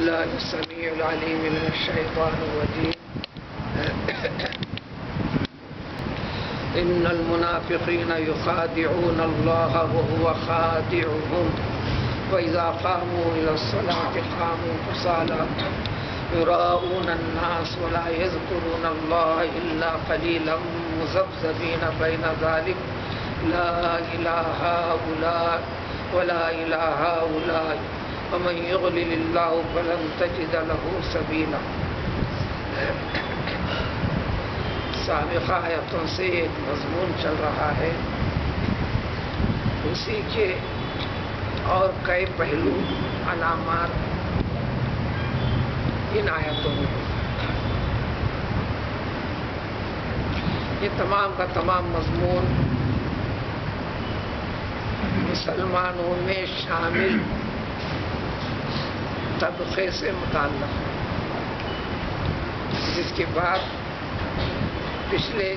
الله السميع العليم من الشيطان الرجيم. إن المنافقين يخادعون الله وهو خادعهم وإذا قاموا إلى الصلاة قاموا كسالى يراءون الناس ولا يذكرون الله إلا قليلا مذبذبين بين ذلك لا إله هؤلاء ولا إله هؤلاء ومن يضلل الله فلن تجد له سبيلا. سابقہ آیتوں سے ایک مضمون چل رہا ہے، اسی کے اور کئی پہلو علامات ان آیتوں میں. یہ تمام کا تمام مضمون مسلمانوں میں شامل طبقے سے متعلق ہے، جس کے بعد پچھلے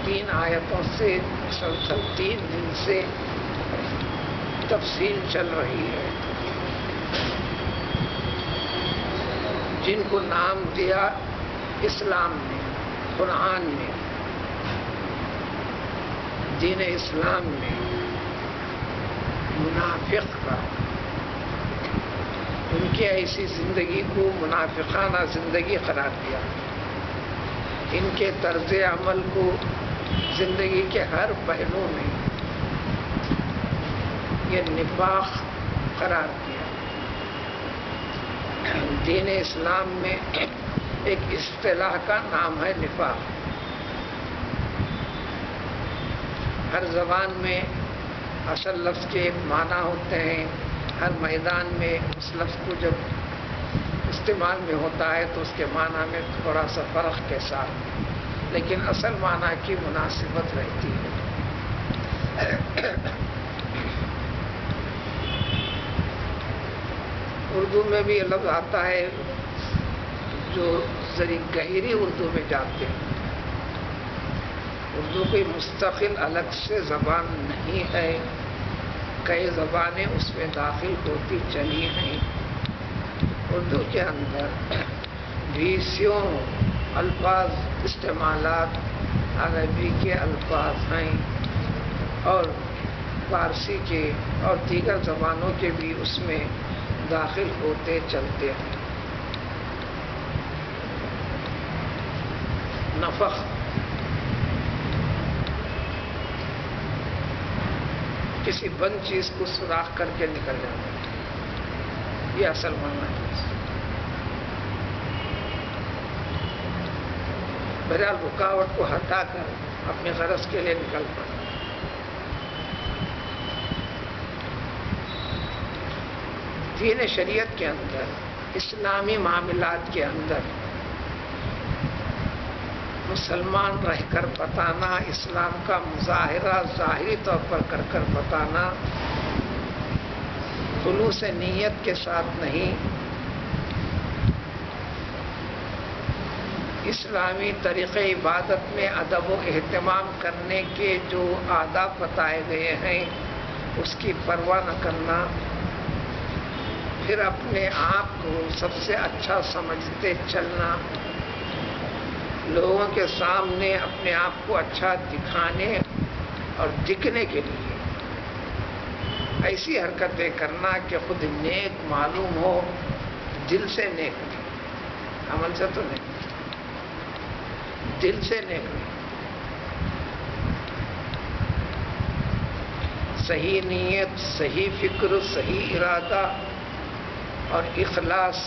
3 آیتوں سے مسلسل 3 دن سے تفصیل چل رہی ہے، جن کو نام دیا اسلام نے، قرآن نے، دین اسلام نے منافق کا. ان کی ایسی زندگی کو منافقانہ زندگی قرار دیا، ان کے طرز عمل کو زندگی کے ہر پہلو میں یہ نفاق قرار دیا. دین اسلام میں ایک اصطلاح کا نام ہے نفاق. ہر زبان میں اصل لفظ کے ایک معنی ہوتے ہیں، ہر میدان میں اس لفظ کو جب استعمال میں ہوتا ہے تو اس کے معنی میں تھوڑا سا فرق کے ساتھ، لیکن اصل معنی کی مناسبت رہتی ہے. اردو میں بھی یہ لفظ آتا ہے، جو ذری گہری اردو میں جاتے ہیں. اردو کوئی مستقل الگ سے زبان نہیں ہے، کئی زبانیں اس میں داخل ہوتی چلی ہیں. اردو کے اندر 20 الفاظ استعمالات عربی کے الفاظ ہیں، اور فارسی کے اور دیگر زبانوں کے بھی اس میں داخل ہوتے چلتے ہیں. نفخ کسی بند چیز کو سوراخ کر کے نکل جاتا ہے، یہ اصل معنی ہے. بہرحال رکاوٹ کو ہٹا کر اپنے غرض کے لیے نکل پڑا. دین شریعت کے اندر، اسلامی معاملات کے اندر مسلمان رہ کر بتانا، اسلام کا مظاہرہ ظاہری طور پر کر بتانا، خلوص نیت کے ساتھ نہیں، اسلامی طریقے عبادت میں ادب و اہتمام کرنے کے جو آداب بتائے گئے ہیں اس کی پرواہ نہ کرنا، پھر اپنے آپ کو سب سے اچھا سمجھتے چلنا، لوگوں کے سامنے اپنے آپ کو اچھا دکھانے اور دکھنے کے لیے ایسی حرکتیں کرنا کہ خود نیک معلوم ہو، دل سے نیک نہیں، عمل سے تو نہیں، دل سے نیک نہیں. صحیح نیت، صحیح فکر، صحیح ارادہ اور اخلاص،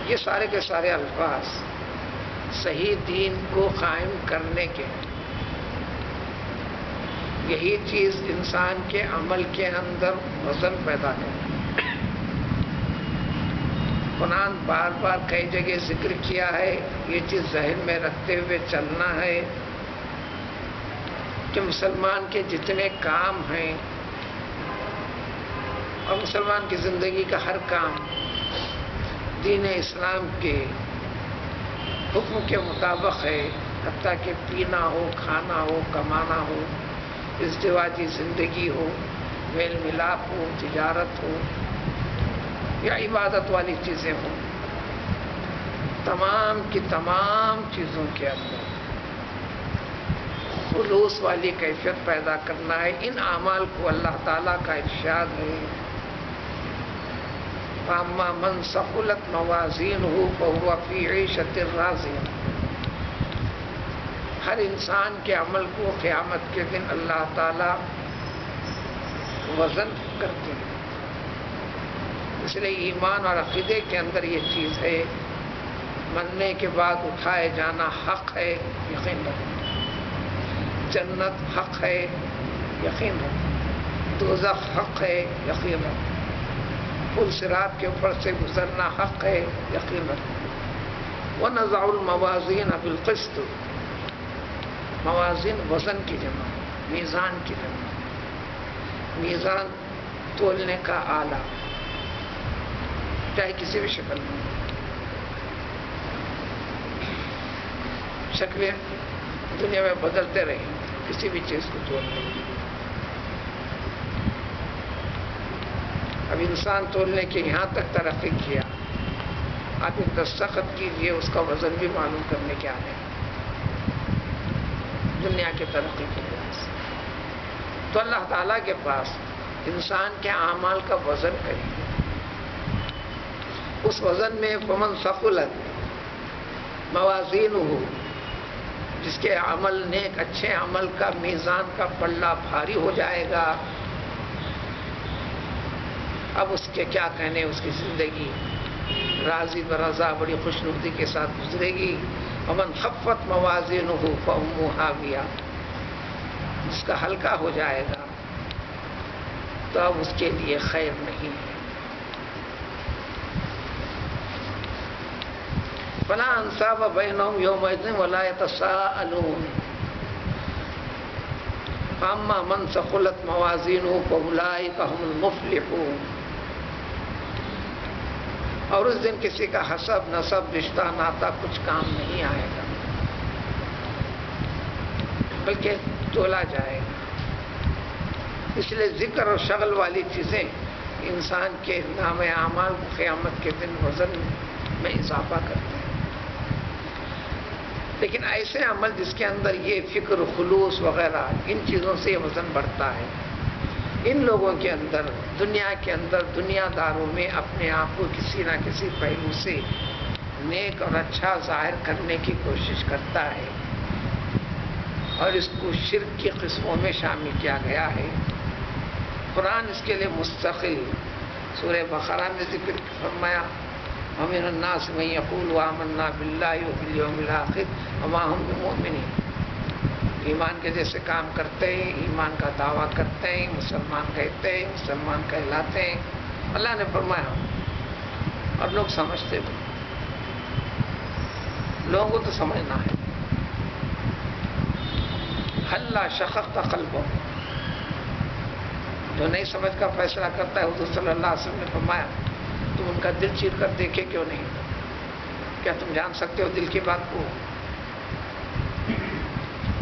یہ سارے کے سارے الفاظ صحیح دین کو قائم کرنے کے، یہی چیز انسان کے عمل کے اندر وزن پیدا کرے. قرآن بار بار کئی جگہ ذکر کیا ہے، یہ چیز ذہن میں رکھتے ہوئے چلنا ہے کہ مسلمان کے جتنے کام ہیں اور مسلمان کی زندگی کا ہر کام دین اسلام کے حکم کے مطابق ہے، حتیٰ کہ پینا ہو، کھانا ہو، کمانا ہو، ازدواجی زندگی ہو، میل ملاپ ہو، تجارت ہو، یا عبادت والی چیزیں ہوں، تمام کی تمام چیزوں کے اندر خلوص والی کیفیت پیدا کرنا ہے۔ ان اعمال کو اللہ تعالیٰ کا ارشاد ہے، فَأَمَّا مَنْ ثَقُلَتْ مَوَازِينُهُ فَهُوَ فِي عِيشَةٍ رَاضِيَةٍ۔ ہر انسان کے عمل کو قیامت کے دن اللہ تعالیٰ وزن کرتے ہیں، اس لیے ایمان اور عقیدے کے اندر یہ چیز ہے، مرنے کے بعد اٹھائے جانا حق ہے، یقین رکھو، جنت حق ہے، یقین رکھو، دوزخ حق ہے، یقین رکھو، پل صراط کے اوپر سے گزرنا حق ہے، یقین رکھو۔ وَنَضَعُ الْمَوَازِينَ بِالْقِسْطِ، موازین وزن کی جمع، میزان کی جمع، میزان تولنے کا آلہ، چاہے کسی بھی شکل میں، شکلیں دنیا میں بدلتے رہیں کسی بھی چیز کو تولنے کی۔ اب انسان تولنے کے یہاں تک ترقی کیا، آپ دستخط کیجئے، اس کا وزن بھی معلوم کرنے کے آنے دنیا کی ترقی کی وجہ سے۔ تو اللہ تعالیٰ کے پاس انسان کے اعمال کا وزن کریں، اس وزن میں فمن ثقلت موازینہ، جس کے عمل نیک اچھے عمل کا میزان کا پلہ بھاری ہو جائے گا، اب اس کے کیا کہنے، اس کی زندگی راضی برضا بڑی خوشنودی کے ساتھ گزرے گی۔ ومن خفت موازینہ فأمہ ہاویہ، جس کا ہلکا ہو جائے گا تو اب اس کے لیے خیر نہیں ہے۔ فلا انصاب بینہم یومئذ ولا یتساءلون، فاما من ثقلت موازینہ فاولئک هم المفلحون۔ اور اس دن کسی کا حسب نسب رشتہ ناتا کچھ کام نہیں آئے گا، بلکہ تولا جائے گا۔ اس لیے ذکر اور شغل والی چیزیں انسان کے نام اعمال کو قیامت کے دن وزن میں اضافہ کرتے ہیں، لیکن ایسے عمل جس کے اندر یہ فکر خلوص وغیرہ ان چیزوں سے یہ وزن بڑھتا ہے، ان لوگوں کے اندر دنیا کے اندر دنیا داروں میں اپنے آپ کو کسی نہ کسی پہلو سے نیک اور اچھا ظاہر کرنے کی کوشش کرتا ہے، اور اس کو شرک کی قسموں میں شامل کیا گیا ہے۔ قرآن اس کے لیے مستقل سورہ بقرہ میں ذکر فرمایا، وَمِنَ النَّاسِ مَن يَقُولُ آمَنَّا بِاللَّهِ وَبِالْيَوْمِ الْآخِرِ وَمَا هُم بِمُؤْمِنِينَ، ایمان کے جیسے کام کرتے ہیں، ایمان کا دعویٰ کرتے ہیں، مسلمان کہتے ہیں، مسلمان کہلاتے ہیں، اللہ نے فرمایا، اور لوگ سمجھتے بھی، لوگوں کو تو سمجھنا ہے۔ حَلَّا شَقَقْتَ قَلْبَهُ، جو نہیں سمجھ کا فیصلہ کرتا ہے، حضور صلی اللہ علیہ وسلم نے فرمایا تم ان کا دل چیر کر دیکھے کیوں نہیں؟ کیا تم جان سکتے ہو دل کی بات کو؟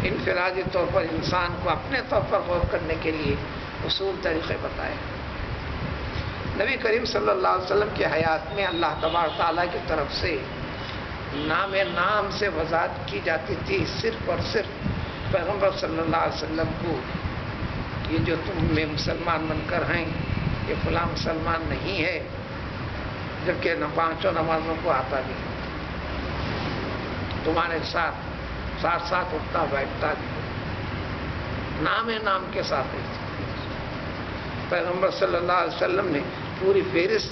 انفرادی طور پر انسان کو اپنے طور پر غور کرنے کے لیے اصول طریقے بتائے۔ نبی کریم صلی اللہ علیہ وسلم کی حیات میں اللہ تبارک تعالیٰ کی طرف سے نام سے وضاحت کی جاتی تھی، صرف اور صرف پیغمبر صلی اللہ علیہ وسلم کو، یہ جو تم میں مسلمان بن کر ہیں یہ فلاں مسلمان نہیں ہے، جبکہ نہ پانچوں نمازوں کو آتا بھی، تمہارے ساتھ اٹھتا بیٹھتا بھی، نام کے ساتھ۔ پیغمبر صلی اللہ علیہ وسلم نے پوری فہرست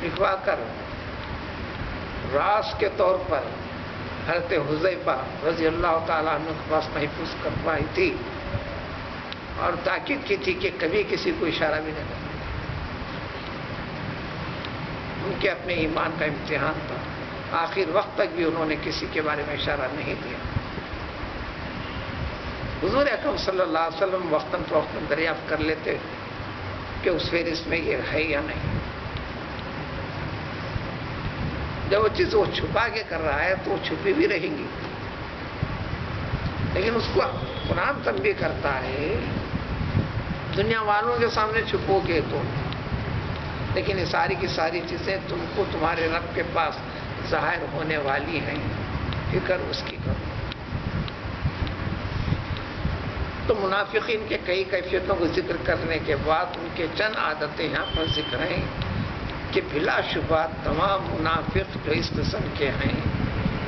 لکھوا کر راز کے طور پر حضرت حذیفہ رضی اللہ تعالیٰ عنہ کے پاس محفوظ کروائی تھی، اور تاکید کی تھی کہ کبھی کسی کو اشارہ بھی نہ کرنا۔ ان کے اپنے ایمان کا امتحان تھا، آخر وقت تک بھی انہوں نے کسی کے بارے میں اشارہ نہیں دیا۔ حضور اکرم صلی اللہ علیہ وسلم وقتاً فوقتاً دریافت کر لیتے کہ اس فہرست میں یہ ہے یا نہیں۔ جب وہ چیز وہ چھپا کے کر رہا ہے تو وہ چھپی بھی رہیں گی، لیکن اس کو قرآن تنبیہ کرتا ہے دنیا والوں کے سامنے چھپو گے تو لیکن یہ ساری کی ساری چیزیں تم کو تمہارے رب کے پاس ظاہر ہونے والی ہیں، فکر اس کی کرو۔ تو منافقین کے کئی کیفیتوں کو ذکر کرنے کے بعد ان کے چند عادتیں یہاں پر ذکر ہیں کہ بلا شبہ تمام منافق جو اس قسم کے ہیں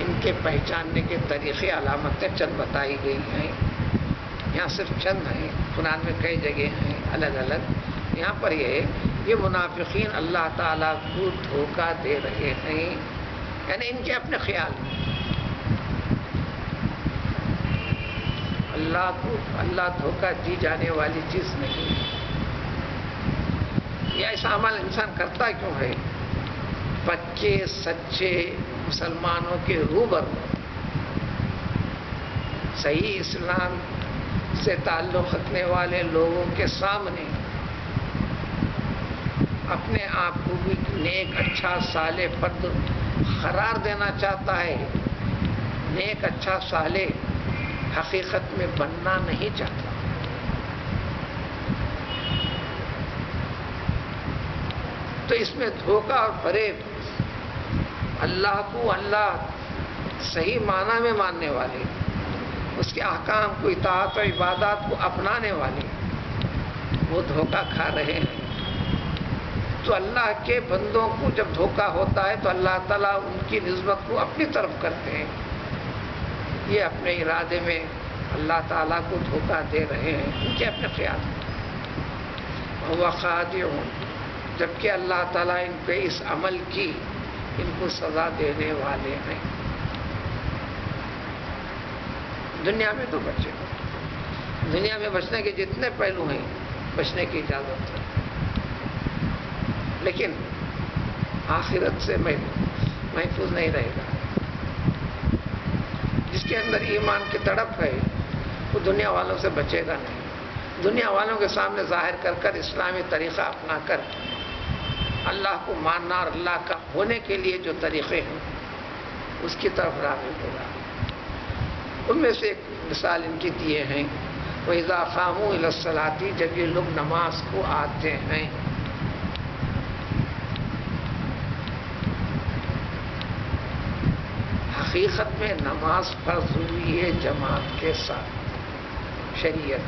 ان کے پہچاننے کے طریقے علامتیں چند بتائی گئی ہیں، یہاں صرف چند ہیں، قرآن میں کئی جگہ ہیں الگ الگ۔ یہاں پر یہ منافقین اللہ تعالیٰ کو دھوکہ دے رہے ہیں، یعنی ان کے اپنے خیال میں اللہ دھوکہ دی جانے والی چیز نہیں ہے۔ یہ ایسا عمل انسان کرتا کیوں ہے؟ پکے سچے مسلمانوں کے روبرو صحیح اسلام سے تعلق رکھنے والے لوگوں کے سامنے اپنے آپ کو بھی نیک اچھا صالح فرد قرار دینا چاہتا ہے، نیک اچھا صالح حقیقت میں بننا نہیں چاہتا۔ تو اس میں دھوکہ اور فریب، اللہ کو اللہ صحیح معنی میں ماننے والے، اس کے احکام کو اطاعت و عبادات کو اپنانے والے وہ دھوکہ کھا رہے ہیں۔ تو اللہ کے بندوں کو جب دھوکہ ہوتا ہے تو اللہ تعالیٰ ان کی نسبت کو اپنی طرف کرتے ہیں، یہ اپنے ارادے میں اللہ تعالیٰ کو دھوکہ دے رہے ہیں، ان کے اپنے خیال میں وہ خادعون، جبکہ اللہ تعالیٰ ان پہ اس عمل کی ان کو سزا دینے والے ہیں۔ دنیا میں تو بچے، دنیا میں بچنے کے جتنے پہلو ہیں بچنے کی اجازت ہے، لیکن آخرت سے محفوظ نہیں رہے گا۔ جس کے اندر ایمان کی تڑپ ہے وہ دنیا والوں سے بچے گا نہیں۔ دنیا والوں کے سامنے ظاہر کر کر اسلامی طریقہ اپنا کر اللہ کو ماننا اور اللہ کا ہونے کے لیے جو طریقے ہیں اس کی طرف راغب ہوگا۔ ان میں سے ایک مثال ان کی دیے ہیں، وَإِذَا قَامُوا إِلَى الصَّلَاةِ، جب یہ لوگ نماز کو آتے ہیں۔ حقیقت میں نماز فرض ہوئی ہے جماعت کے ساتھ شریعت،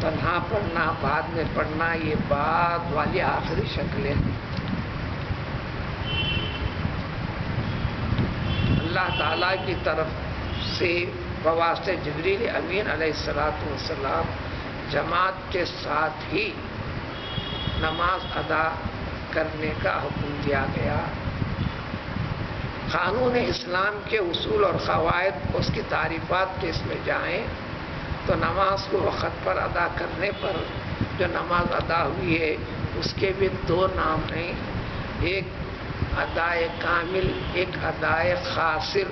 تنہا پڑھنا بعد میں پڑھنا یہ بعد والی آخری شکلیں ہیں۔ اللہ تعالیٰ کی طرف سے بواسطہ جبریل امین علیہ السلام جماعت کے ساتھ ہی نماز ادا کرنے کا حکم دیا گیا۔ قانون اسلام کے اصول اور قواعد اس کی تعریفات کے اس میں جائیں تو نماز کو وقت پر ادا کرنے پر جو نماز ادا ہوئی ہے اس کے بھی دو نام ہیں، ایک ادائے کامل، ایک ادائے قاصر،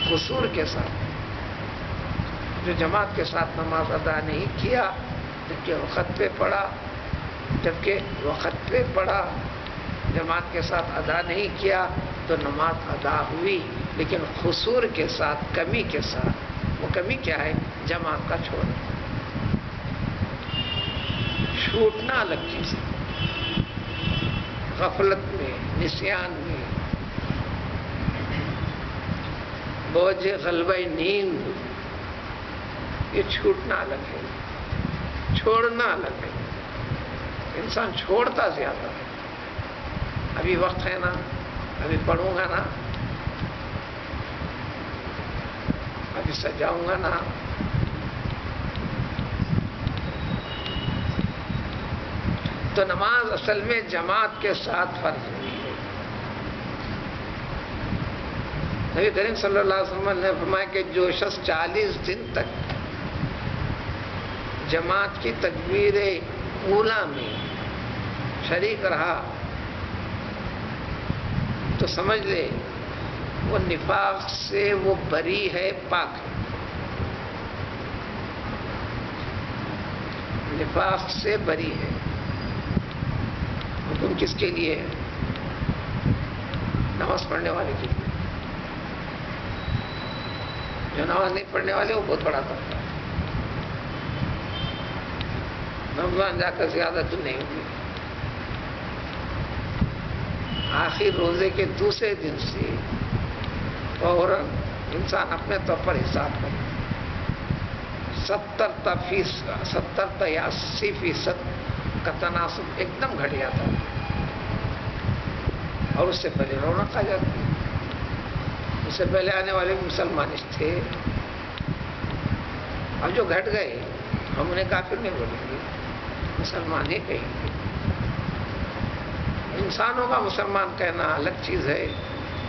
قصور کے ساتھ۔ جو جماعت کے ساتھ نماز ادا نہیں کیا جبکہ وقت پہ پڑھا، جماعت کے ساتھ ادا نہیں کیا تو نماز ادا ہوئی لیکن قصور کے ساتھ، کمی کے ساتھ۔ وہ کمی کیا ہے؟ جماعت کا چھوڑنا، چھوٹنا الگ چیز ہے۔ غفلت میں، نسیان میں، بوجھ غلبہ نیند، یہ چھوٹنا الگ ہے، چھوڑنا الگ ہے۔ انسان چھوڑتا زیادہ ہے، ابھی وقت ہے نا، ابھی پڑھوں گا نا، ابھی سجاؤں گا نا۔ تو نماز اصل میں جماعت کے ساتھ فرض ہوئی ہے۔ نبی کریم صلی اللہ علیہ وسلم نے فرمایا کہ جو شخص 40 دن تک جماعت کی تکبیر اولیٰ میں شریک رہا تو سمجھ لے وہ نفاق سے وہ بری ہے، پاک ہے۔ نفاق سے بری ہے۔ حکم کس کے لیے ہے؟ نماز پڑھنے والے کے لیے۔ جو نماز نہیں پڑھنے والے وہ بہت بڑا طبقہ ہے۔ رمضان جا کر زیادہ تو نہیں ہوئی، آخر روزے کے دوسرے دن سے فوراً انسان اپنے طور پر حساب کرے، 70 یا 80% کا تناسب ایک دم گھٹ جاتا ہے، اور اس سے پہلے رونق آ جاتی ہے۔ اس سے پہلے آنے والے مسلمان تھے، اور جو گھٹ گئے ہم انہیں کافر نہیں بولیں گے، مسلمان ہی کہیں گے۔ انسانوں کا مسلمان کہنا الگ چیز ہے،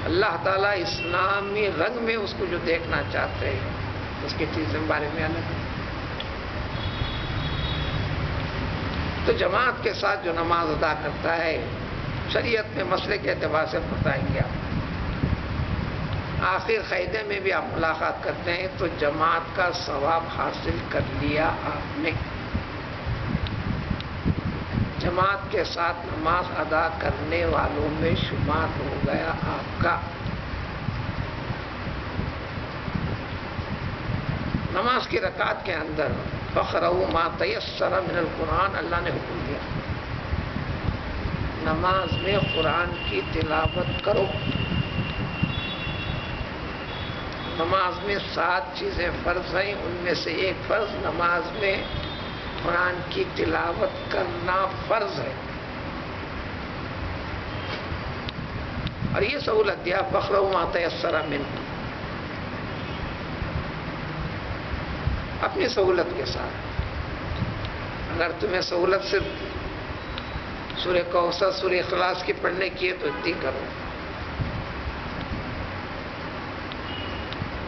اللہ تعالیٰ اسلامی رنگ میں اس کو جو دیکھنا چاہتے ہیں اس کی چیزوں کے بارے میں الگ ہے۔ تو جماعت کے ساتھ جو نماز ادا کرتا ہے، شریعت میں مسئلے کے اعتبار سے بتائیں گے آپ، آخر قاعدے میں بھی آپ ملاقات کرتے ہیں تو جماعت کا ثواب حاصل کر لیا آپ نے، جماعت کے ساتھ نماز ادا کرنے والوں میں شمار ہو گیا آپ کا۔ نماز کی رکعت کے اندر فقرؤوا ما تیسر من القرآن اللہ نے حکم دیا، نماز میں قرآن کی تلاوت کرو۔ نماز میں 7 چیزیں فرض ہیں، ان میں سے ایک فرض نماز میں قرآن کی تلاوت کرنا فرض ہے، اور یہ سہولت دیا فقرؤوا ما تیسر منہ، اپنی سہولت کے ساتھ۔ اگر تمہیں سہولت صرف سورہ کوثر سورہ اخلاص کی پڑھنے کی ہے تو اتنی کرو،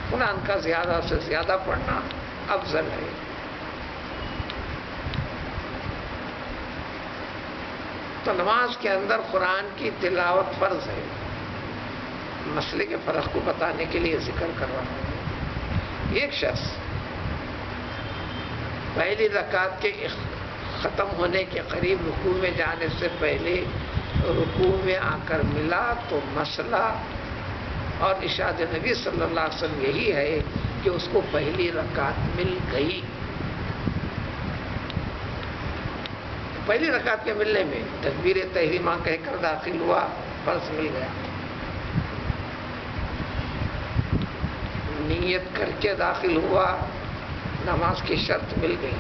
قرآن کا زیادہ سے زیادہ پڑھنا افضل ہے۔ تو نماز کے اندر قرآن کی تلاوت فرض ہے، مسئلے کے فرق کو بتانے کے لیے ذکر کر رہا ہوں۔ ایک شخص پہلی رکعت کے ختم ہونے کے قریب رکوع میں جانے سے پہلے رکوع میں آ کر ملا تو مسئلہ اور ارشاد نبی صلی اللہ علیہ وسلم یہی ہے کہ اس کو پہلی رکعت مل گئی۔ پہلی رکعت کے ملنے میں تکبیر تحریمہ کہہ کر داخل ہوا، فرض مل گیا، نیت کر کے داخل ہوا، نماز کی شرط مل گئی۔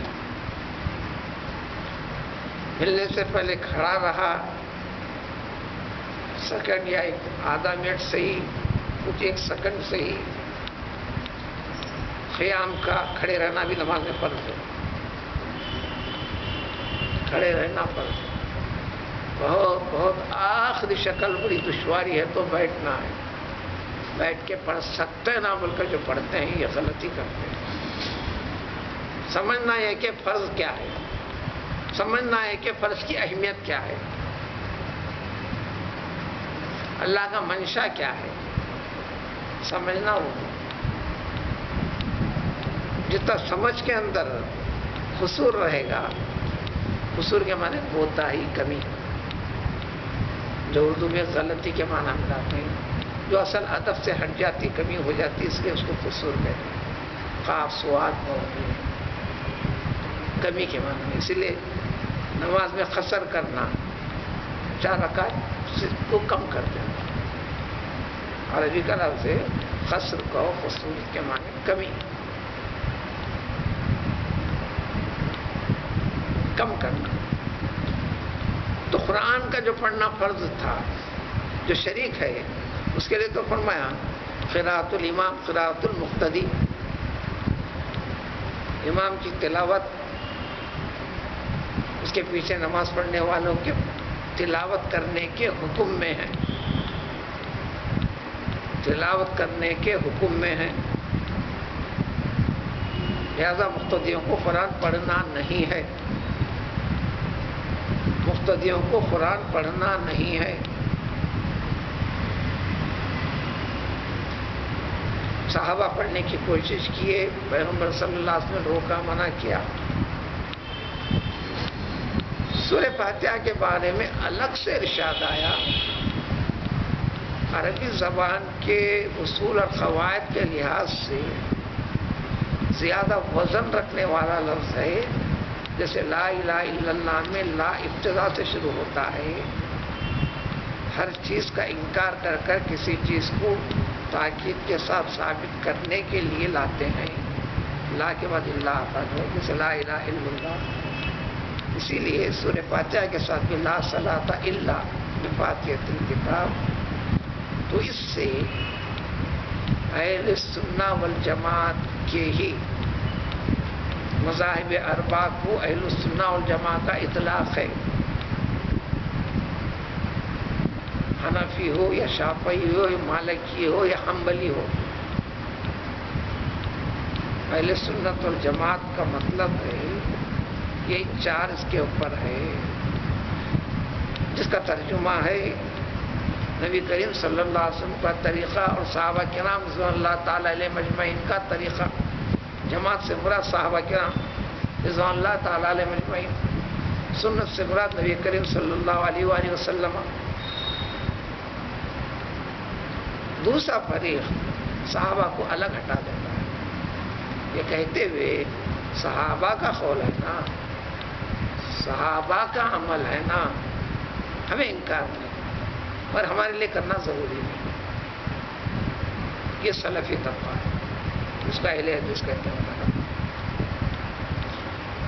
ملنے سے پہلے کھڑا رہا، سیکنڈ یا آدھا منٹ سے ہی، کچھ 1 سیکنڈ سے ہی، قیام کا کھڑے رہنا بھی نماز میں فرض ہے، کھڑے رہنا فرض ہے۔ بہت آخری شکل بڑی دشواری ہے تو بیٹھنا ہے، بیٹھ کے پڑھ سکتے ہیں نہ بول کر جو پڑھتے ہیں یہ غلطی کرتے ہیں۔ سمجھنا ہے کہ فرض کیا ہے، سمجھنا ہے کہ فرض کی اہمیت کیا ہے، اللہ کا منشا کیا ہے، سمجھنا ہو۔ جتنا سمجھ کے اندر قصور رہے گا، قصور کے معنی کوتاہی، کمی، جو اردو میں غلطی کے معنی میں لاتے ہیں، جو اصل ادب سے ہٹ جاتی، کمی ہو جاتی، اس لیے اس کو قصور کہتے ہیں، قاف صاد کمی کے معنی میں۔ اسی لیے نماز میں قصر کرنا، 4 رکعت کو کم کر دینا، عربی کا لفظ ہے قصر کو، قصور کے معنی کمی، کم کرنا۔ تو قرآن کا جو پڑھنا فرض تھا، جو شریک ہے اس کے لیے تو فرمایا قراءۃ الامام قراءۃ المقتدی، امام کی تلاوت اس کے پیچھے نماز پڑھنے والوں کے تلاوت کرنے کے حکم میں ہے، تلاوت کرنے کے حکم میں ہے، لہذا مقتدیوں کو قرآن پڑھنا نہیں ہے، مقتدیوں کو قرآن پڑھنا نہیں ہے۔ صحابہ پڑھنے کی کوشش کیے، پیغمبر صلی اللہ علیہ وسلم نے روکا، منع کیا۔ سورہ فاتحہ کے بارے میں الگ سے ارشاد آیا، عربی زبان کے اصول اور قواعد کے لحاظ سے زیادہ وزن رکھنے والا لفظ ہے، جیسے لا الہ الا اللہ میں لا ابتدا سے شروع ہوتا ہے، ہر چیز کا انکار کر کر کسی چیز کو تاکید کے ساتھ ثابت کرنے کے لیے لاتے ہیں، لا کے بعد اللہ آتا ہے، جیسے لا الہ الا اللہ۔ اسی لیے سورہ فاتحہ کے ساتھ بھی لا صلاۃ الا بفاتحۃ الکتاب۔ تو اس سے اہل سنہ والجماعت کے ہی مذاہب اربعہ کو اہل السنہ والجماعت کا اطلاق ہے، حنفی ہو یا شافعی ہو یا مالکی ہو یا حنبلی ہو۔ اہل سنت والجماعت کا مطلب ہے یہ چار اس کے اوپر ہے، جس کا ترجمہ ہے نبی کریم صلی اللہ علیہ وسلم کا طریقہ اور صحابہ کرام رضوان اللہ تعالی علیہ مجمعین کا طریقہ۔ جماعت سے مراد صحابہ کرام رضوان اللہ تعالی علیہ مجمعین، سنت سے مراد نبی کریم صلی اللہ علیہ وآلہ وسلم۔ دوسرا فریق صحابہ کو الگ ہٹا دیتا ہے، یہ کہتے ہوئے صحابہ کا قول ہے نا، صحابہ کا عمل ہے نا، ہمیں انکار نہیں اور ہمارے لیے کرنا ضروری نہیں۔ یہ سلفی طبقہ ہے، اس کا اہل حدیث کہتے ہیں۔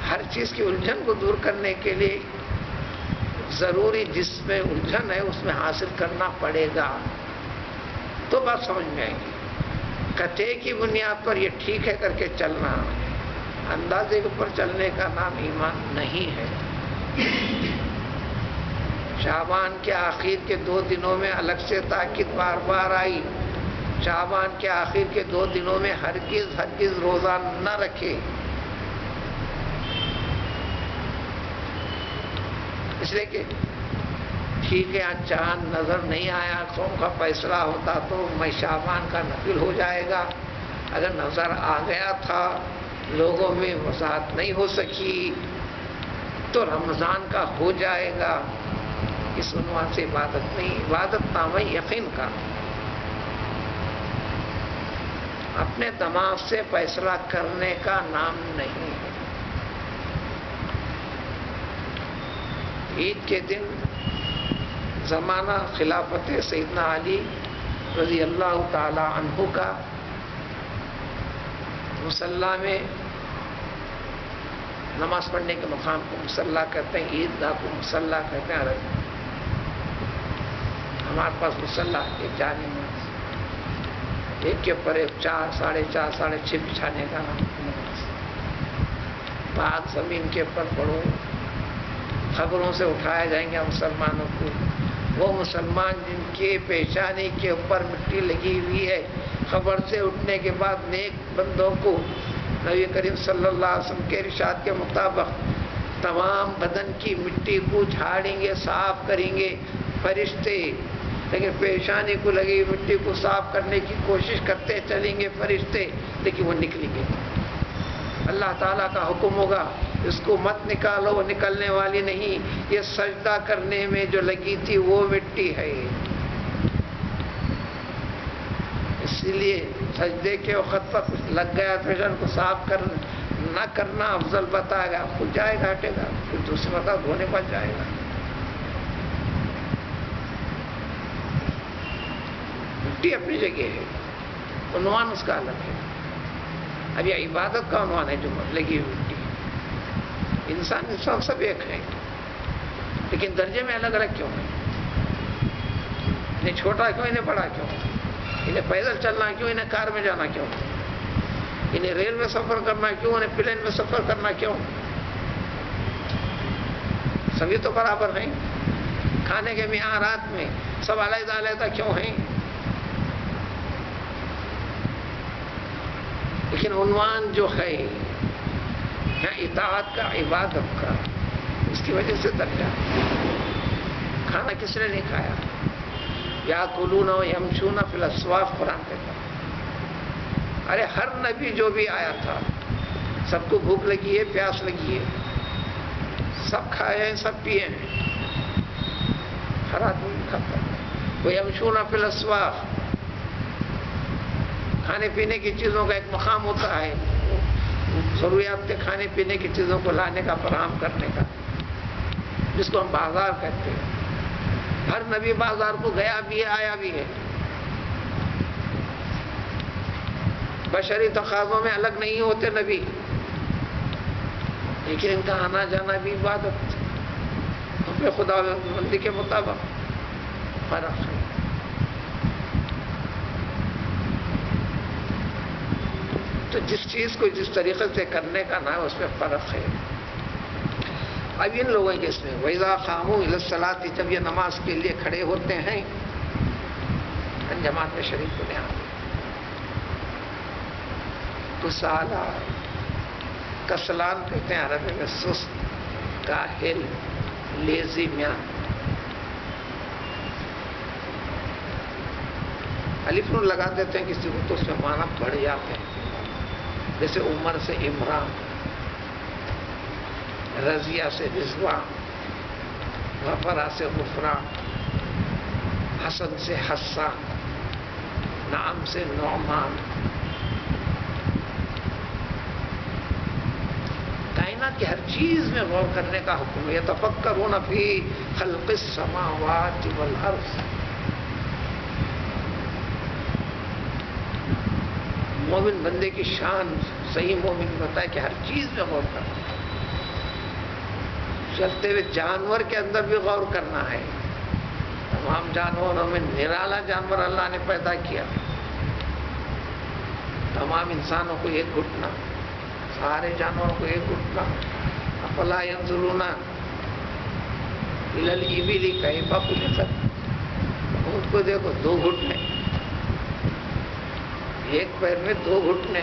ہر چیز کی الجھن کو دور کرنے کے لیے ضروری جس میں الجھن ہے اس میں حاصل کرنا پڑے گا تو بات سمجھ میں آئے گی۔ قطعے کی بنیاد پر یہ ٹھیک ہے کر کے چلنا اندازے کے اوپر چلنے کا نام ایمان نہیں ہے۔ شعبان کے آخر کے 2 دنوں میں الگ سے تاکید بار بار آئی، شعبان کے آخر کے 2 دنوں میں ہرگز روزہ نہ رکھے، اس لیے کہ ٹھیک ہے آج چاند نظر نہیں آیا، قوم کا فیصلہ ہوتا تو میں شعبان کا نفل ہو جائے گا، اگر نظر آ گیا تھا لوگوں میں وضاحت نہیں ہو سکی تو رمضان کا ہو جائے گا۔ اس عنوان سے عبادت نہیں، عبادت نام ہے یقین کا، اپنے دماغ سے فیصلہ کرنے کا نام نہیں ہے۔ عید کے دن زمانہ خلافت سیدنا علی رضی اللہ تعالی عنہ کا مصلی میں نماز پڑھنے کے مقام کو مصلی کہتے ہیں، عیدگاہ کو مصلی کہتے ہیں عربی۔ ہمارے پاس مصلی ایک جانے میں ایک کے اوپر 4، 4.5، 6.5 بچھانے کا نام پاک زمین کے اوپر پڑھو، خبروں سے اٹھائے جائیں گے مسلمانوں کو۔ وہ مسلمان جن کے پیشانی کے اوپر مٹی لگی ہوئی ہے، خبر سے اٹھنے کے بعد نیک بندوں کو نبی کریم صلی اللہ علیہ وسلم کے ارشاد کے مطابق تمام بدن کی مٹی کو جھاڑیں گے، صاف کریں گے فرشتے، لیکن پیشانی کو لگی مٹی کو صاف کرنے کی کوشش کرتے چلیں گے فرشتے، لیکن وہ نکلیں گے۔ اللہ تعالیٰ کا حکم ہوگا اس کو مت نکالو، وہ نکلنے والی نہیں، یہ سجدہ کرنے میں جو لگی تھی وہ مٹی ہے، اس لیے سجدے کے وقت پر کچھ لگ گیا تو ان کو صاف نہ کرنا افضل بتائے گا، کھل جائے گا ہٹے گا، پھر دوسری مرتبہ دھونے پڑ جائے گا۔ مٹی اپنی جگہ ہے، عنوان اس کا الگ ہے۔ اب یہ عبادت کا عنوان ہے جو لگی ہوئی مٹی۔ انسان سب ایک ہیں، لیکن درجے میں الگ الگ کیوں ہیں؟ انہیں چھوٹا کیوں، انہیں بڑا کیوں، انہیں پیدل چلنا کیوں، انہیں کار میں جانا کیوں، انہیں ریل میں سفر کرنا کیوں، انہیں پلین میں سفر کرنا کیوں؟ سبھی تو برابر ہیں۔ کھانے کے معیارات میں سب علیحدہ علیحدہ کیوں ہیں؟ لیکن عنوان جو ہے اطاعت کا، عبادت کا، اس کی وجہ سے درجہ۔ کھانا کس نے نہیں کھایا؟ یاکلون و یمشون فی الاسواق، قرآن کہتا ہے۔ ارے ہر نبی جو بھی آیا تھا سب کو بھوک لگی ہے، پیاس لگی ہے، سب کھائے ہیں، سب پیے ہیں، ہر آدمی کھاتا ہے۔ وہ یمشون فی الاسواق، کھانے پینے کی چیزوں کا ایک مقام ہوتا ہے، ضروریات کے کھانے پینے کی چیزوں کو لانے کا، فراہم کرنے کا، جس کو ہم بازار کہتے ہیں. ہر نبی بازار کو گیا بھی ہے، آیا بھی ہے. بشری تقاضوں میں الگ نہیں ہوتے نبی، لیکن ان کا آنا جانا بھی عبادت، اپنے خدا بندی کے مطابق فرق ہے. تو جس چیز کو جس طریقے سے کرنے کا نہ ہے اس میں فرق ہے. اب ان لوگوں کے اس میں وَإِذَا قَامُوا إِلَى الصَّلَاةِ، جب یہ نماز کے لیے کھڑے ہوتے ہیں، جماعت میں شریک ہونے آتے تو سالہ کسلان کہتے ہیں عربی میں، سست، کاہل، لیزی میان. الف نون لگا دیتے ہیں کسی کو تو اس میں معنی بڑھ جاتے ہیں. جیسے عمر سے عمران، رضیہ سے رضوان، غفرہ سے غفران، حسن سے حسان، نعم سے نعمان. کائنات کی ہر چیز میں غور کرنے کا حکم ہے. یتفکرون فی خلق السماوات والارض. مومن بندے کی شان صحیح مومن بتائے کہ ہر چیز میں غور کرنا ہے. چلتے ہوئے جانور کے اندر بھی غور کرنا ہے. تمام جانوروں میں نرالا جانور اللہ نے پیدا کیا. تمام انسانوں کو ایک گھٹنا، سارے جانوروں کو ایک گھٹنا. افلا ينظرون الى الابل کیف خلقت. اونٹ کو دیکھو، دو گھٹنے، ایک پیر میں دو گھٹنے.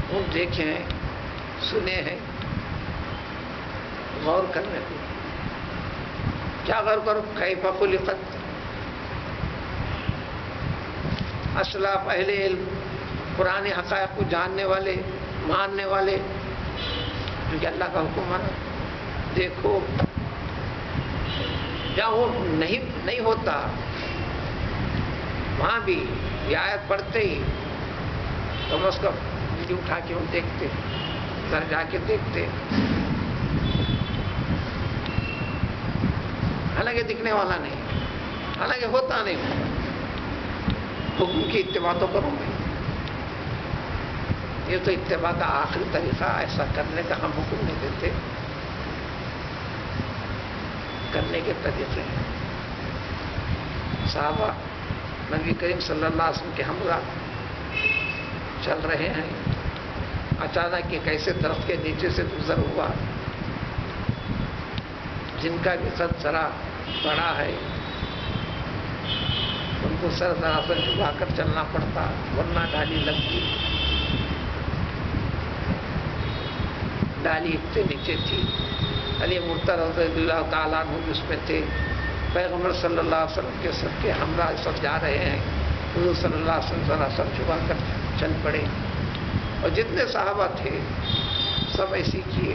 اونٹ دیکھے ہیں، سنے ہیں، غور کرنے کو. کیا غور کرو؟ کیف خلقت. اسلاف اہل علم، پرانے حقائق کو جاننے والے، ماننے والے، کیونکہ اللہ کا حکم مانا. دیکھو جہاں وہ نہیں ہوتا وہاں بھی یہ آیت پڑھتے ہی کم از کم انگلی اٹھا کے وہ دیکھتے، سر جا کے دیکھتے. حالانکہ دکھنے والا نہیں، حالانکہ ہوتا نہیں. حکم کی اتباع تو کروں گے. یہ تو اتباع کا آخری طریقہ. ایسا کرنے کا ہم حکم نہیں دیتے، کرنے کے طریقے ہیں. صحابہ نبی کریم صلی اللہ علیہ وسلم کے ہمراہ چل رہے ہیں، اچانک یہ کیسے درخت کے نیچے سے گزر ہوا، جن کا بھی سر ذرا بڑا ہے، ان کو سر ذرا سر جھکا کر چلنا پڑتا ورنہ ڈالی لگتی. ڈالی اتنے نیچے تھی. علی مرتضی رضی اللہ تعالیٰ عنہ بھی اس میں تھے. پیغمبر صلی اللہ علیہ وسلم کے سب کے ہمراہ سب جا رہے ہیں. حضور صلی اللہ علیہ وسلم ذرا سر جھکا کر چل پڑے، اور جتنے صحابہ تھے سب ایسی کیے.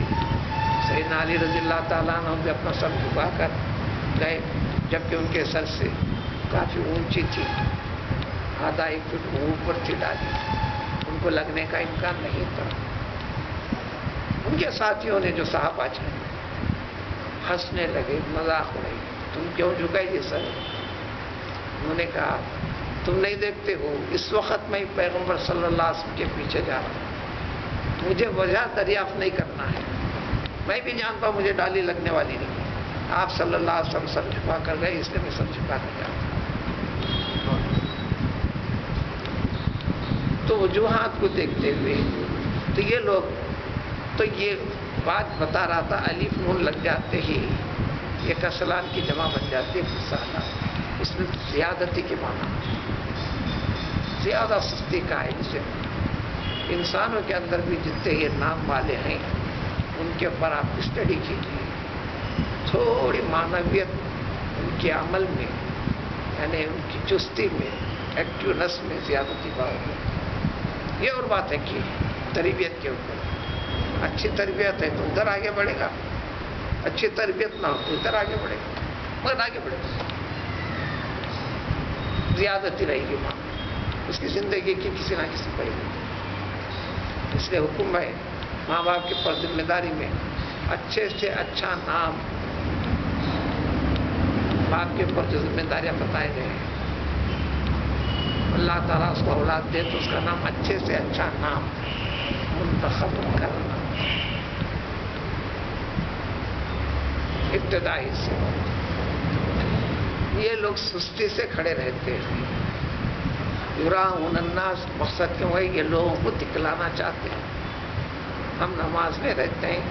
سیدنا علی رضی اللہ تعالیٰ عنہ بھی اپنا سر جھکا کر گئے، جبکہ ان کے سر سے کافی اونچی تھی، آدھا ایک فٹ اوپر تھی ڈالی. ان کو لگنے کا امکان نہیں تھا. ان کے ساتھیوں نے جو صحابہ تھے ہنسنے لگے، مذاق اڑائی. تم کیوں جھکائی یہ سر؟ انہوں نے کہا تم نہیں دیکھتے ہو اس وقت میں پیغمبر صلی اللہ علیہ وسلم کے پیچھے جا رہا ہوں، مجھے وجہ دریافت نہیں کرنا ہے. میں بھی جانتا ہوں مجھے ڈالی لگنے والی نہیں. آپ صلی اللہ علیہ وسلم سر جھکا کر گئے، اس لیے میں سر جھکا کر جاتا. تو وجوہات کو دیکھتے ہوئے تو یہ لوگ تو یہ بات بتا رہا تھا. الف نون لگ جاتے ہی یہ کسلان کی جمع بن جاتی ہے فسالہ. اس میں زیادتی کے معنی، زیادہ سستی کا ہے. جسے انسانوں کے اندر بھی جتنے یہ نام والے ہیں ان کے اوپر آپ اسٹڈی کیجیے. تھوڑی معنویت ان کے عمل میں، یعنی ان کی چستی میں، ایکٹیونس میں زیادتی بات ہے. یہ اور بات ہے کہ تربیت کے اوپر اچھی تربیت ہے تو ادھر آگے بڑھے گا، اچھی تربیت نہ ہو تو ادھر آگے بڑھے گا، مگر آگے بڑھے گا. زیادتی رہے گی ماں، اس کی زندگی کی کسی نہ کسی پہلے اس لیے حکم ہے ماں باپ کی پر ذمہ داری میں اچھے سے اچھا نام باپ کے اوپر جو ذمہ داریاں بتائے گئے ہیں، اللہ تعالیٰ اس کو اولاد دے تو اس کا نام اچھے سے اچھا نام منتخب کرنا ابتدائی سے۔ یہ لوگ سستی سے کھڑے رہتے ہیں، یراؤن الناس، مقصد کیوں ہے؟ یہ لوگوں کو دکھلانا چاہتے ہیں ہم نماز میں رہتے ہیں،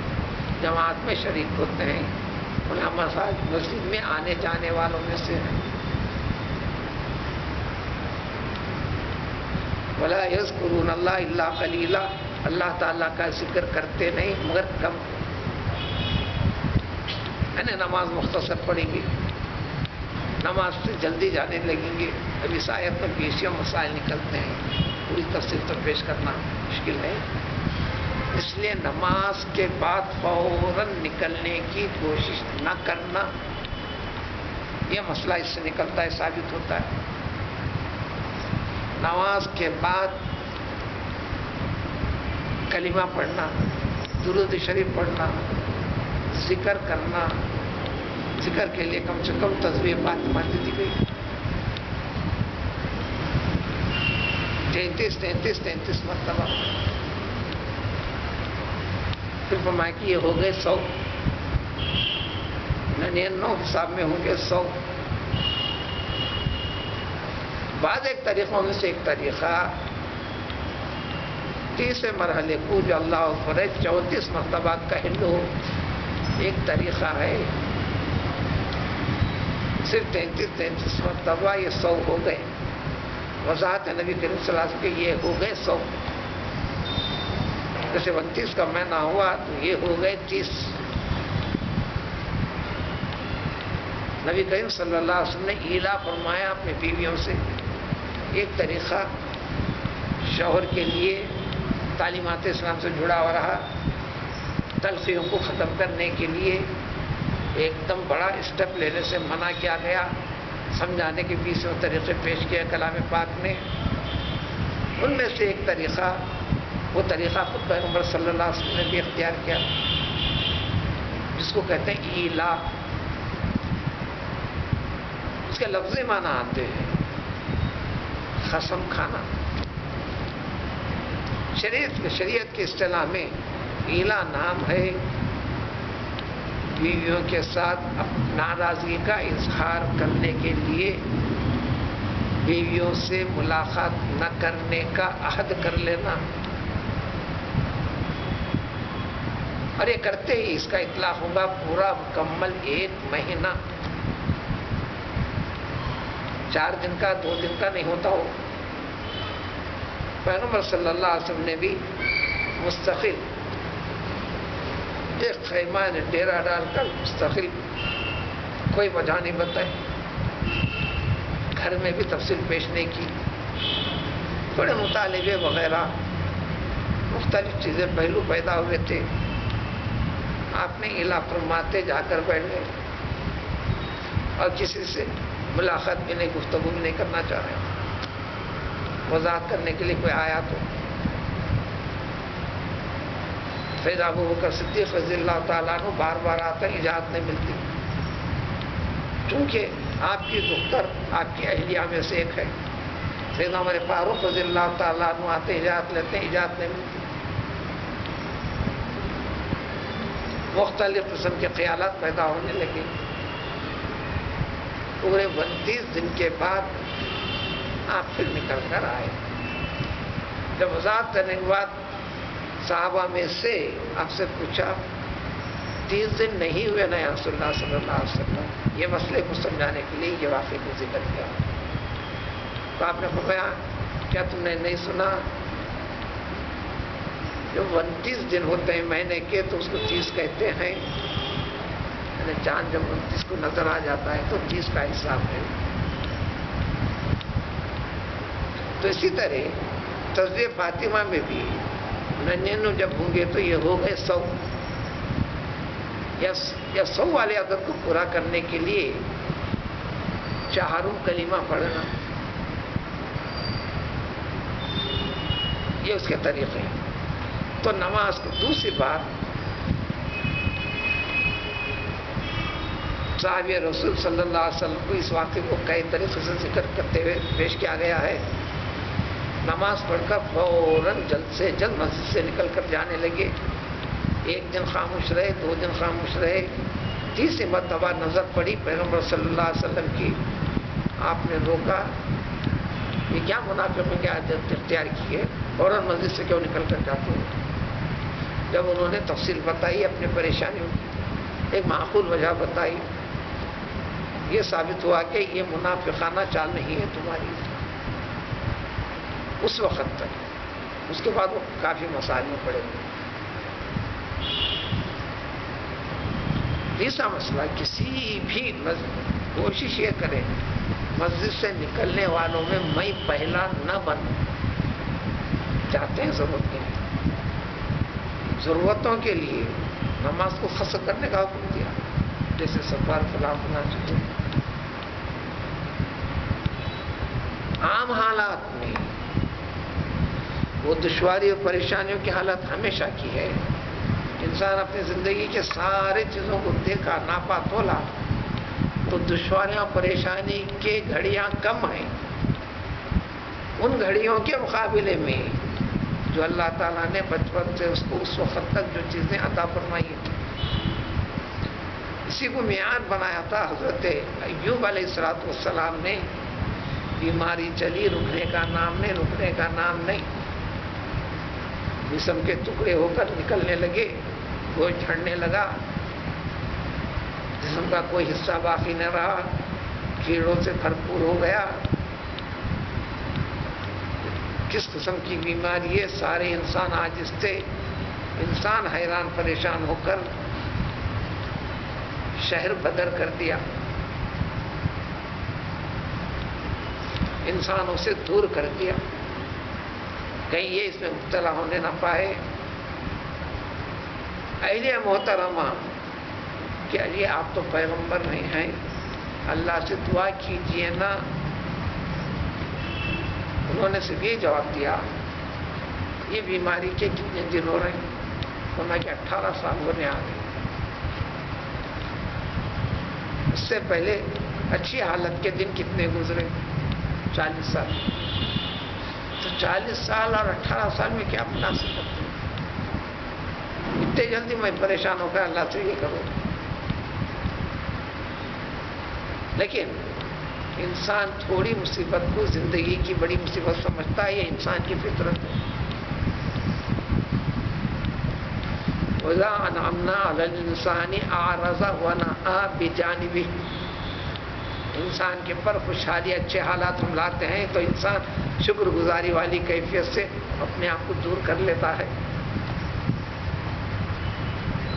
جماعت میں شریک ہوتے ہیں، علماء مسجد میں آنے جانے والوں میں سے ہیں۔ وَلَا يَذْكُرُونَ اللَّهَ إِلَّا قَلِيلًا، اللہ تعالیٰ کا ذکر کرتے نہیں مگر کم، یعنی نماز مختصر پڑیں گے، نماز سے جلدی جانے لگیں گے۔ ابھی اس آیت میں 20 مسائل نکلتے ہیں، پوری تفصیل تو پیش کرنا مشکل ہے، اس لیے نماز کے بعد فوراً نکلنے کی کوشش نہ کرنا، یہ مسئلہ اس سے نکلتا ہے، ثابت ہوتا ہے۔ نماز کے بعد کلمہ پڑھنا، درود شریف پڑھنا، ذکر کرنا، ذکر کے لیے کم سے کم تسبیح فاطمہ دی گئی 33 مرتبہ۔ پھر فرمایا کہ یہ ہو گئے 100، 99 حساب میں ہوں گے 100۔ بعض ایک طریقوں میں سے ایک طریقہ 30 مرحلے کو جو اللہ اکبر ہے 34 مرتبہ کہہ لو، ایک طریقہ ہے۔ صرف 33 مرتبہ یہ 100 ہو گئے، وضاحت ہے نبی کریم صلی اللہ علیہ وسلم کہ یہ ہو گئے 100۔ جیسے 29 کا مہینہ ہوا تو یہ ہو گئے 30۔ نبی کریم صلی اللہ علیہ وسلم نے ایلا فرمایا اپنی بیویوں سے۔ ایک طریقہ شوہر کے لیے تعلیمات اسلام سے جڑا ہوا رہا، تلخیوں کو ختم کرنے کے لیے ایک دم بڑا اسٹیپ لینے سے منع کیا گیا، سمجھانے کے 20 طریقے پیش کیا کلام پاک نے۔ ان میں سے ایک طریقہ، وہ طریقہ خود پیغمبر صلی اللہ علیہ وسلم نے بھی اختیار کیا، جس کو کہتے ہیں ایلا۔ اس کے لفظی معنی آتے ہیں قسم کھانا۔ شریعت کی اصطلاح میں ایلا نام ہے بیویوں کے ساتھ ناراضگی کا اظہار کرنے کے لیے بیویوں سے ملاقات نہ کرنے کا عہد کر لینا، اور یہ کرتے ہی اس کا اطلاق ہوگا پورا مکمل 1 مہینہ، 4 دن کا 2 دن کا نہیں ہوتا ہو۔ پیغمبر صلی اللہ علیہ وسلم نے بھی مستقل ایک خیمہ ڈیرا ڈال کر مستقل کوئی وجہ نہیں بتائی، گھر میں بھی تفصیل پیش نہیں کی، تھوڑے مطالبے وغیرہ مختلف چیزیں پہلو پیدا ہوئے تھے، آپ نے الا فرماتے جا کر بیٹھ گئے اور کسی سے ملاقات بھی نہیں، گفتگو بھی نہیں کرنا چاہ رہے، وضاحت کرنے کے لیے کوئی آیا تو سیدنا ابو بکر صدیق رضی اللہ تعالیٰ عنہ بار بار آتا ہے، اجازت نہیں ملتی، چونکہ آپ کی دختر آپ کی اہلیہ میں سے ایک ہے۔ سیدنا عمر فاروق رضی اللہ تعالیٰ عنہ آتے اجازت لیتے ہیں، اجازت نہیں ملتی۔ مختلف قسم کے خیالات پیدا ہونے لگے۔ پورے 32 دن کے بعد آپ پھر نکل کر آئے۔ جب وضاحت کرنے کے بعد صحابہ میں سے آپ سے پوچھا 30 دن نہیں ہوئے نا یا رسول اللہ صلی اللہ علیہ وسلم، یہ مسئلے کو سمجھانے کے لیے یہ واقعے کو ذکر کیا، تو آپ نے فرمایا کیا تم نے نہیں سنا، جو 29 دن ہوتے ہیں مہینے کے تو اس کو 30 کہتے ہیں، یعنی چاند جب 29 کو نظر آ جاتا ہے تو 30 کا حساب ہے۔ تو اسی طرح تسبیح فاطمہ میں بھی 99 جب ہوں گے تو یہ ہو گئے 100، یا 100 والے عدد کو پورا کرنے کے لیے 4 کلمہ پڑھنا، یہ اس کے طریقے ہیں۔ تو نماز کو دوسری بات صحابی رسول صلی اللہ علیہ وسلم کو اس واقعے کو کئی طریقے سے ذکر کرتے ہوئے پیش کیا گیا ہے. نماز پڑھ کر فوراً جلد سے جلد مسجد سے نکل کر جانے لگے. ایک دن خاموش رہے, 2 دن خاموش رہے, تیسری مرتبہ نظر پڑی پیغمبر صلی اللہ علیہ وسلم کی. آپ نے روکا, یہ کیا منافقوں کی عادت اختیار کی ہے, فوراً مسجد سے کیوں نکل کر جاتے ہیں؟ جب انہوں نے تفصیل بتائی اپنی پریشانیوں کی, ایک معقول وجہ بتائی, یہ ثابت ہوا کہ یہ منافقانہ چال نہیں ہے تمہاری. اس وقت تک, اس کے بعد وہ کافی مسائل میں پڑے ہوئے. تیسرا مسئلہ, کسی بھی کوشش یہ کرے مسجد سے نکلنے والوں میں پہلا نہ بنوں. چاہتے ہیں ضرورتوں کے لیے نماز کو خاص کرنے کا حکم دیا, جیسے سفر فلاں فلاں چیزیں. عام حالات میں وہ دشواری اور پریشانیوں کی حالت ہمیشہ کی ہے. انسان اپنی زندگی کے سارے چیزوں کو دیکھا, ناپا, تولا, تو دشواریاں پریشانی کے گھڑیاں کم ہیں ان گھڑیوں کے مقابلے میں جو اللہ تعالیٰ نے بچپن سے اس کو اس وقت تک جو چیزیں عطا فرمائی ہیں. اسی کو معیار بنایا تھا حضرت ایوب علیہ السلام نے. بیماری چلی, رکنے کا نام نہیں, رکنے کا نام نہیں. جسم کے ٹکڑے ہو کر نکلنے لگے, گوشت جھڑنے لگا, جسم کا کوئی حصہ باقی نہ رہا, کیڑوں سے بھرپور ہو گیا. کس قسم کی بیماری ہے, سارے انسان عاجز تھے. انسان حیران پریشان ہو کر شہر بدر کر دیا, انسانوں سے دور کر دیا, کہیں یہ اس میں مبتلا ہونے نہ پائے. اہلیہ محترمہ, کہ یہ آپ تو پیغمبر نہیں ہیں, اللہ سے دعا کیجیے نا. انہوں نے صرف یہ جواب دیا, یہ بیماری کے کتنے دن ہو رہے ہیں؟ انہوں نے کہ 18 سال ہونے آ گئے. اس سے پہلے اچھی حالت کے دن کتنے گزرے؟ 40 سال. تو 40 سال اور 18 سال میں کیا مناسب کرتے ہیں؟ اتنے جلدی میں پریشان ہو کر اللہ سے یہ کروں. لیکن انسان تھوڑی مصیبت کو زندگی کی بڑی مصیبت سمجھتا ہے, یہ انسان کی فطرت ہے. وَإِذَا أَنْعَمْنَا عَلَى الْإِنسَانِ أَعْرَضَ وَنَأَىٰ بِجَانِبِهِ. انسان کے پر خوشحالی اچھے حالات ہم لاتے ہیں تو انسان شکر گزاری والی کیفیت سے اپنے آپ کو دور کر لیتا ہے,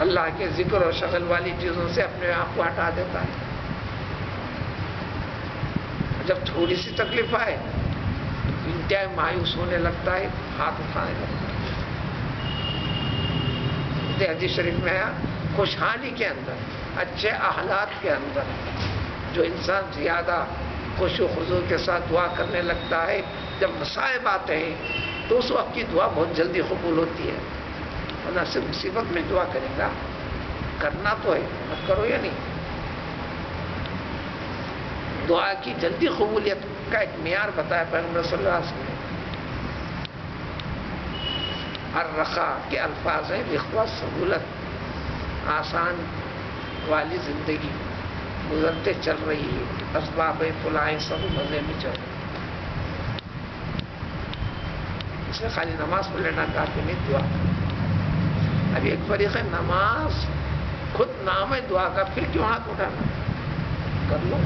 اللہ کے ذکر اور شغل والی چیزوں سے اپنے آپ کو ہٹا دیتا ہے. جب تھوڑی سی تکلیف آئے انتہائی مایوس ہونے لگتا ہے, ہاتھ اٹھانے لگتا ہے. حدیث شریف میں آیا, خوشحالی کے اندر, اچھے احوالات کے اندر جو انسان زیادہ خوش و خضوع کے ساتھ دعا کرنے لگتا ہے, جب مصائب آتے ہیں تو اس وقت کی دعا بہت جلدی قبول ہوتی ہے. ورنہ صرف مصیبت میں دعا کرے گا, کرنا تو ہے, مت کرو یا نہیں. دعا کی جلدی قبولیت کا ایک معیار بتایا پیغمبر صلی اللہ علیہ وسلم نے. الرخا کے الفاظ ہیں, رخوہ سہولت, آسان والی زندگی گزرتے چل رہی ہے, اسباب فلائیں سب مزے میں چل رہی. اس میں خالی نماز پڑھ لینا کافی نہیں, دعا. ابھی ایک فریق ہے نماز خود نام ہے دعا کا, پھر کیوں ہاتھ اٹھانا؟ کر لو.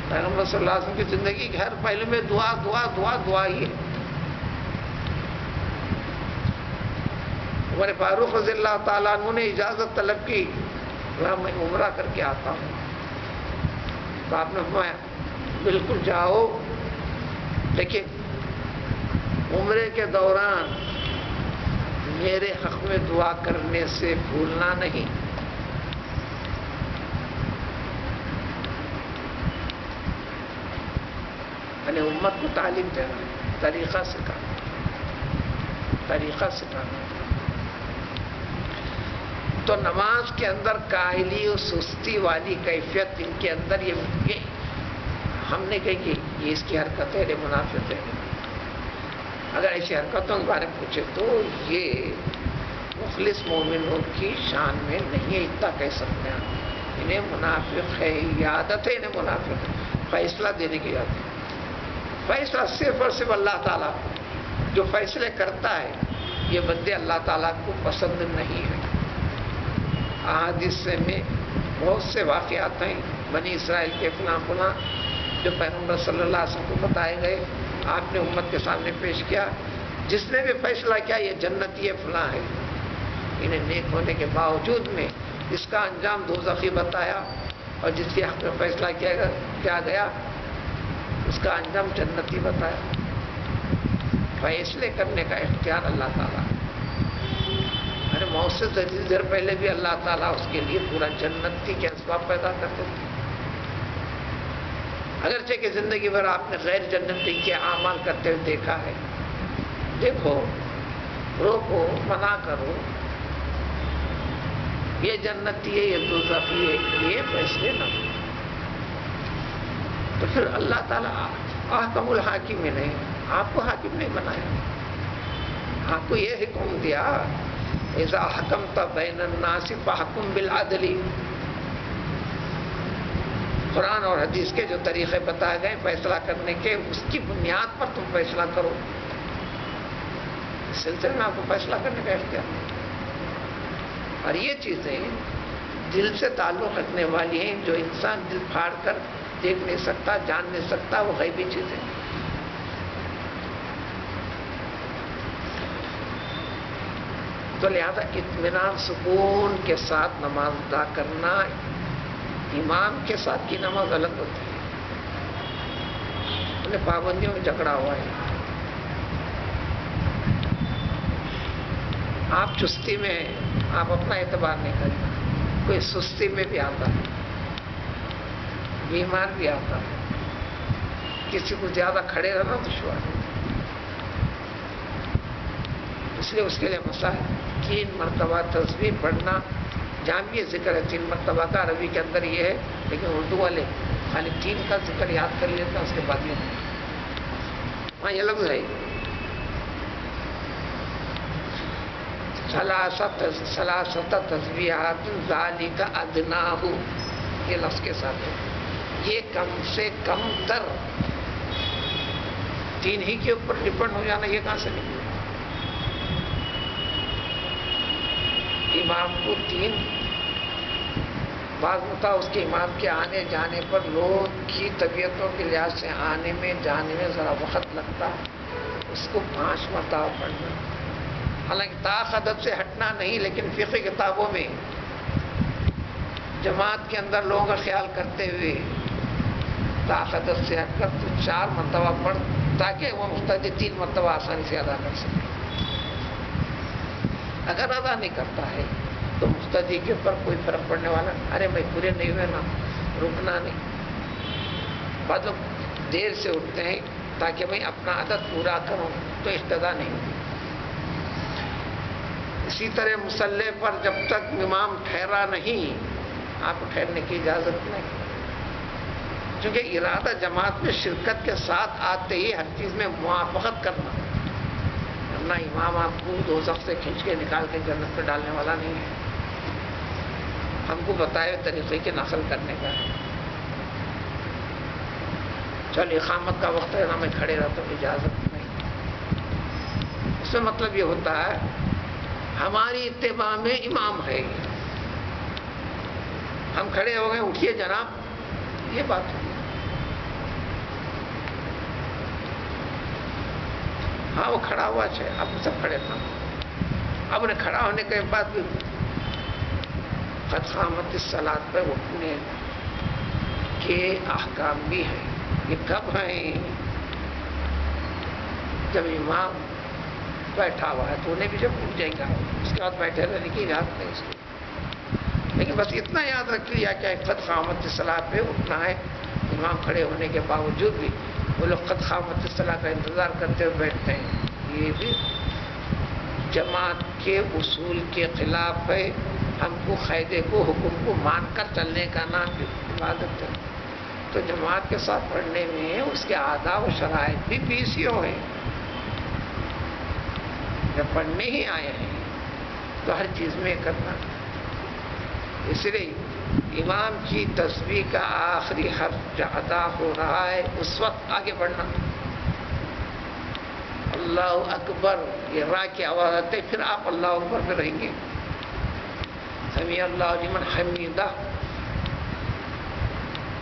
پیغمبر صلی اللہ علیہ وسلم کی زندگی کے ہر پہلو میں دعا دعا دعا دعا ہی ہے. عمر فاروق رضی اللہ تعالیٰ عنہ نے اجازت طلب کی, میں عمرہ کر کے آتا ہوں. تو آپ نے فرمایا بالکل جاؤ, لیکن عمرے کے دوران میرے حق میں دعا کرنے سے بھولنا نہیں. یعنی امت کو تعلیم دینا, طریقہ سکھانا. طریقہ سکھانا. تو نماز کے اندر کاہلی اور سستی والی کیفیت ان کے اندر یہ ہم نے کہی کہ یہ اس کی حرکتیں ہیں، منافق ہے. اگر ایسی حرکتوں کے بارے میں پوچھے تو یہ مخلص مومنوں کی شان میں نہیں ہے، اتنا کہہ سکتے ہیں. انہیں منافق ہے، یہ عادت ہے انہیں منافق ہے. فیصلہ دینے کی عادت ہے. فیصلہ صرف اور صرف اللہ تعالیٰ جو فیصلے کرتا ہے، یہ بندے اللہ تعالیٰ کو پسند نہیں ہے. احادیث میں بہت سے واقعات ہیں بنی اسرائیل کے فلاں فلاں جو پیغمبر صلی اللہ علیہ وسلم کو بتائے گئے، آپ نے امت کے سامنے پیش کیا. جس نے بھی فیصلہ کیا یہ جنتی ہے فلاں ہے، انہیں نیک ہونے کے باوجود میں اس کا انجام دوزخی بتایا، اور جس کے حق میں فیصلہ کیا گیا اس کا انجام جنتی بتایا. فیصلے کرنے کا اختیار اللہ تعالیٰ. ارے موت سے دیر پہلے بھی اللہ تعالیٰ اس کے لیے پورا جنتی کے اسباب پیدا کرتے تھے. اگرچہ کہ زندگی بھر آپ نے غیر جنتی کے اعمال کرتے ہوئے دیکھا ہے. دیکھو، روکو، منع کرو، یہ جنتی ہے یہ دوزخی ہے، یہ فیصلے نہ ہو. تو پھر اللہ تعالیٰ احکم الحاکم نے آپ کو حاکم نہیں بنایا. آپ کو یہ حکم دیا اذا حکمت بین الناس فاحکم بالعدل. قرآن اور حدیث کے جو طریقے بتائے گئے فیصلہ کرنے کے، اس کی بنیاد پر تم فیصلہ کرو. اس سلسلے میں آپ کو فیصلہ کرنے کا اختیار ہے. اور یہ چیزیں دل سے تعلق رکھنے والی ہیں، جو انسان دل پھاڑ کر دیکھ نہیں سکتا، جان نہیں سکتا، وہ غیبی چیزیں. تو لہذا اطمینان سکون کے ساتھ نماز ادا کرنا، امام کے ساتھ کی نماز الگ ہوتی ہے. انہیں پابندیوں میں جھگڑا ہوا ہے. آپ چستی میں آپ اپنا اعتبار نہیں کریں. کوئی سستی میں بھی آتا ہے، بیمار بھی آتا ہے، کسی کو زیادہ کھڑے رہنا دشوار ہے. اس لیے اس کے لیے مسائل 3 مرتبہ تسبیح پڑھنا. جہاں بھی یہ ذکر ہے 3 مرتبہ کا، عربی کے اندر یہ ہے، لیکن اردو والے خالی 3 کا ذکر یاد کر لیتے ہیں، اس کے بعد یہ وہاں یہ لفظ ہے ثلاثت تسبیحات ذالک ادناہ، یہ لفظ کے ساتھ ہے. یہ کم سے کم تر 3 ہی کے اوپر ڈپینڈ ہو جانا، یہ کہاں سے نکلا؟ امام کو 3 بعض ہوتا اس کے امام کے آنے جانے پر لوگ کی طبیعتوں کے لحاظ سے آنے میں جانے میں ذرا وقت لگتا، اس کو 5 مرتبہ پڑھنا. حالانکہ طاقت سے ہٹنا نہیں، لیکن فقہ کتابوں میں جماعت کے اندر لوگوں کا خیال کرتے ہوئے طاقت سے ہٹ کر تو 4 مرتبہ پڑھ، تاکہ وہ مقتدی 3 مرتبہ آسانی سے ادا کر سکے. اگر ادا نہیں کرتا ہے تو مقتدی کے اوپر کوئی فرق پڑنے والا نہیں. ارے بھائی پورے نہیں ہوئے نا، رکنا نہیں. بعض لوگ دیر سے اٹھتے ہیں تاکہ میں اپنا عدد پورا کروں، تو اقتدا نہیں ہوتی. اسی طرح مصلی پر جب تک امام ٹھہرا نہیں، آپ کو ٹھہرنے کی اجازت نہیں، کیونکہ ارادہ جماعت میں شرکت کے ساتھ آتے ہی ہر چیز میں موافقت کرنا. ورنہ امام آپ کو دوزخ سے کھینچ کے نکال کے جنت پہ ڈالنے والا نہیں ہے. ہم کو بتائے ہوئے طریقے کی نقل کرنے کا ہے. چل اقامت کا وقت ہے نا، میں کھڑے رہتا ہوں، اجازت نہیں. اس میں مطلب یہ ہوتا ہے ہماری اتباع میں امام ہے، ہم کھڑے ہو گئے، اٹھیے جناب، یہ بات ہے. ہاں وہ کھڑا ہوا ہے، اب سب کھڑے تھا. اب انہیں کھڑا ہونے کے بعد بھی قد قامت الصلاۃ پہ اٹھنے کے احکام بھی ہیں. یہ کب ہیں؟ جب امام بیٹھا ہوا ہے تو انہیں بھی جب اٹھ جائیں گا، اس کے بعد بیٹھے رہنے کی اجازت نہیں اس کو. لیکن بس اتنا یاد رکھ لیا کہ قد قامت الصلاۃ پہ اٹھنا ہے. امام کھڑے ہونے کے باوجود بھی وہ لوگ قد قامت الصلاۃ کا انتظار کرتے ہوئے بیٹھتے ہیں. یہ بھی جماعت کے اصول کے خلاف ہے. ہم کو قاعدے کو حکم کو مان کر چلنے کا نام عبادت ہے. تو جماعت کے ساتھ پڑھنے میں اس کے آداب و شرائط بھی پیسیوں ہیں. جب پڑھنے ہی آئے ہیں تو ہر چیز میں کرنا. اس لیے امام کی تسبیح کا آخری حرف جو ادا ہو رہا ہے اس وقت آگے بڑھنا. اللہ اکبر یہ را کی آواز آتے پھر آپ اللہ اکبر پہ رہیں گے. سمیع اللہ لمن حمیدہ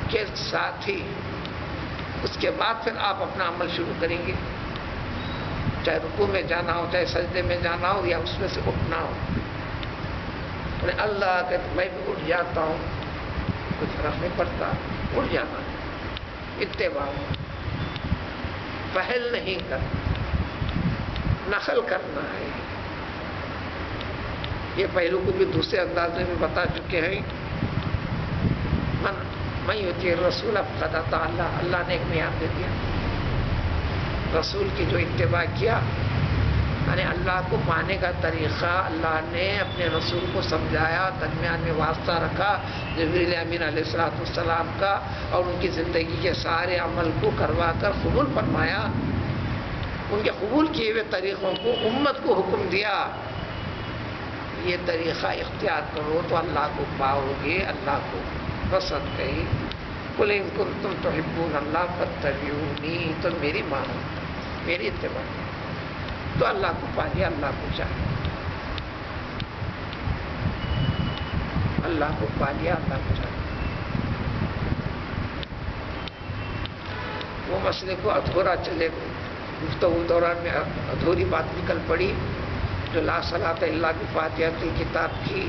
کے ساتھ ہی اس کے بعد پھر آپ اپنا عمل شروع کریں گے. چاہے رکوع میں جانا ہو، چاہے سجدے میں جانا ہو، یا اس میں سے اٹھنا ہو. اللہ کہ میں بھی اٹھ جاتا ہوں، کچھ فرق نہیں پڑتا. اٹھ جانا اتباع، پہل نہیں کرنا، نقل کرنا ہے. یہ پہلو کو بھی دوسرے انداز میں بھی بتا چکے ہیں. من یطیع الرسول فقد اطاع اللہ. اللہ نے ایک معیار دے دیا. رسول کی جو اتباع کیا، یعنی اللہ کو پانے کا طریقہ اللہ نے اپنے رسول کو سمجھایا، درمیان میں واسطہ رکھا جبریل امین علیہ السلام کا، اور ان کی زندگی کے سارے عمل کو کروا کر قبول فرمایا. ان کے قبول کیے ہوئے طریقوں کو امت کو حکم دیا، یہ طریقہ اختیار کرو تو اللہ کو پاؤ گے، اللہ کو پسند گئی. قل ان کنتم تحبون اللہ فاتبعونی، تو میری مانو، میری اتباع. تو اللہ کو پا لیا، اللہ کو چاہے. اللہ کو پا لیا، اللہ کو چاہے. وہ مسئلے کو ادھورا چلے گفتگو دوران میں ادھوری بات نکل پڑی جو لا صلاۃ الا بفاتحۃ الکتاب کی.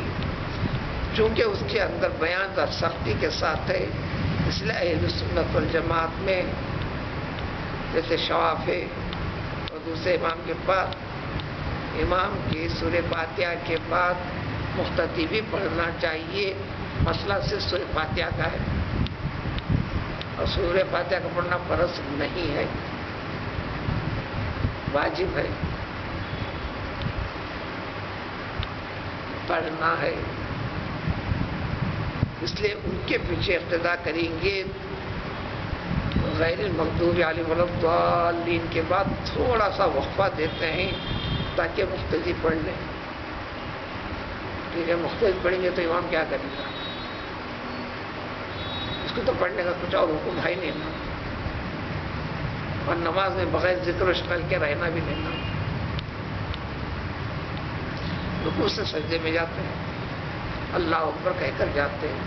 چونکہ اس کے اندر بیان در سختی کے ساتھ ہے، اس لیے اہل سنت والجماعت میں جیسے شواف ہے اور دوسرے امام کے بعد، امام کی سورہ فاتحہ کے بعد مختتی بھی پڑھنا چاہیے. مسئلہ صرف سورہ فاتحہ کا ہے، اور سورہ فاتحہ کا پڑھنا فرض نہیں ہے، واجب ہے، پڑھنا ہے. اس لیے ان کے پیچھے اقتداء کریں گے. غیر المغضوب علیہم ولا الضالین کے بعد تھوڑا سا وقفہ دیتے ہیں تاکہ مقتدی پڑھ لیں. ٹھیک ہے، مقتدی پڑھیں گے تو امام کیا کرے گا؟ اس کو تو پڑھنے کا کچھ اور حکم ہے نہیں نا. اور نماز میں بغیر ذکر و شمل کے رہنا بھی نہیں نا. رکوع سے سجدے میں جاتے ہیں، اللہ اکبر کہہ کر جاتے ہیں.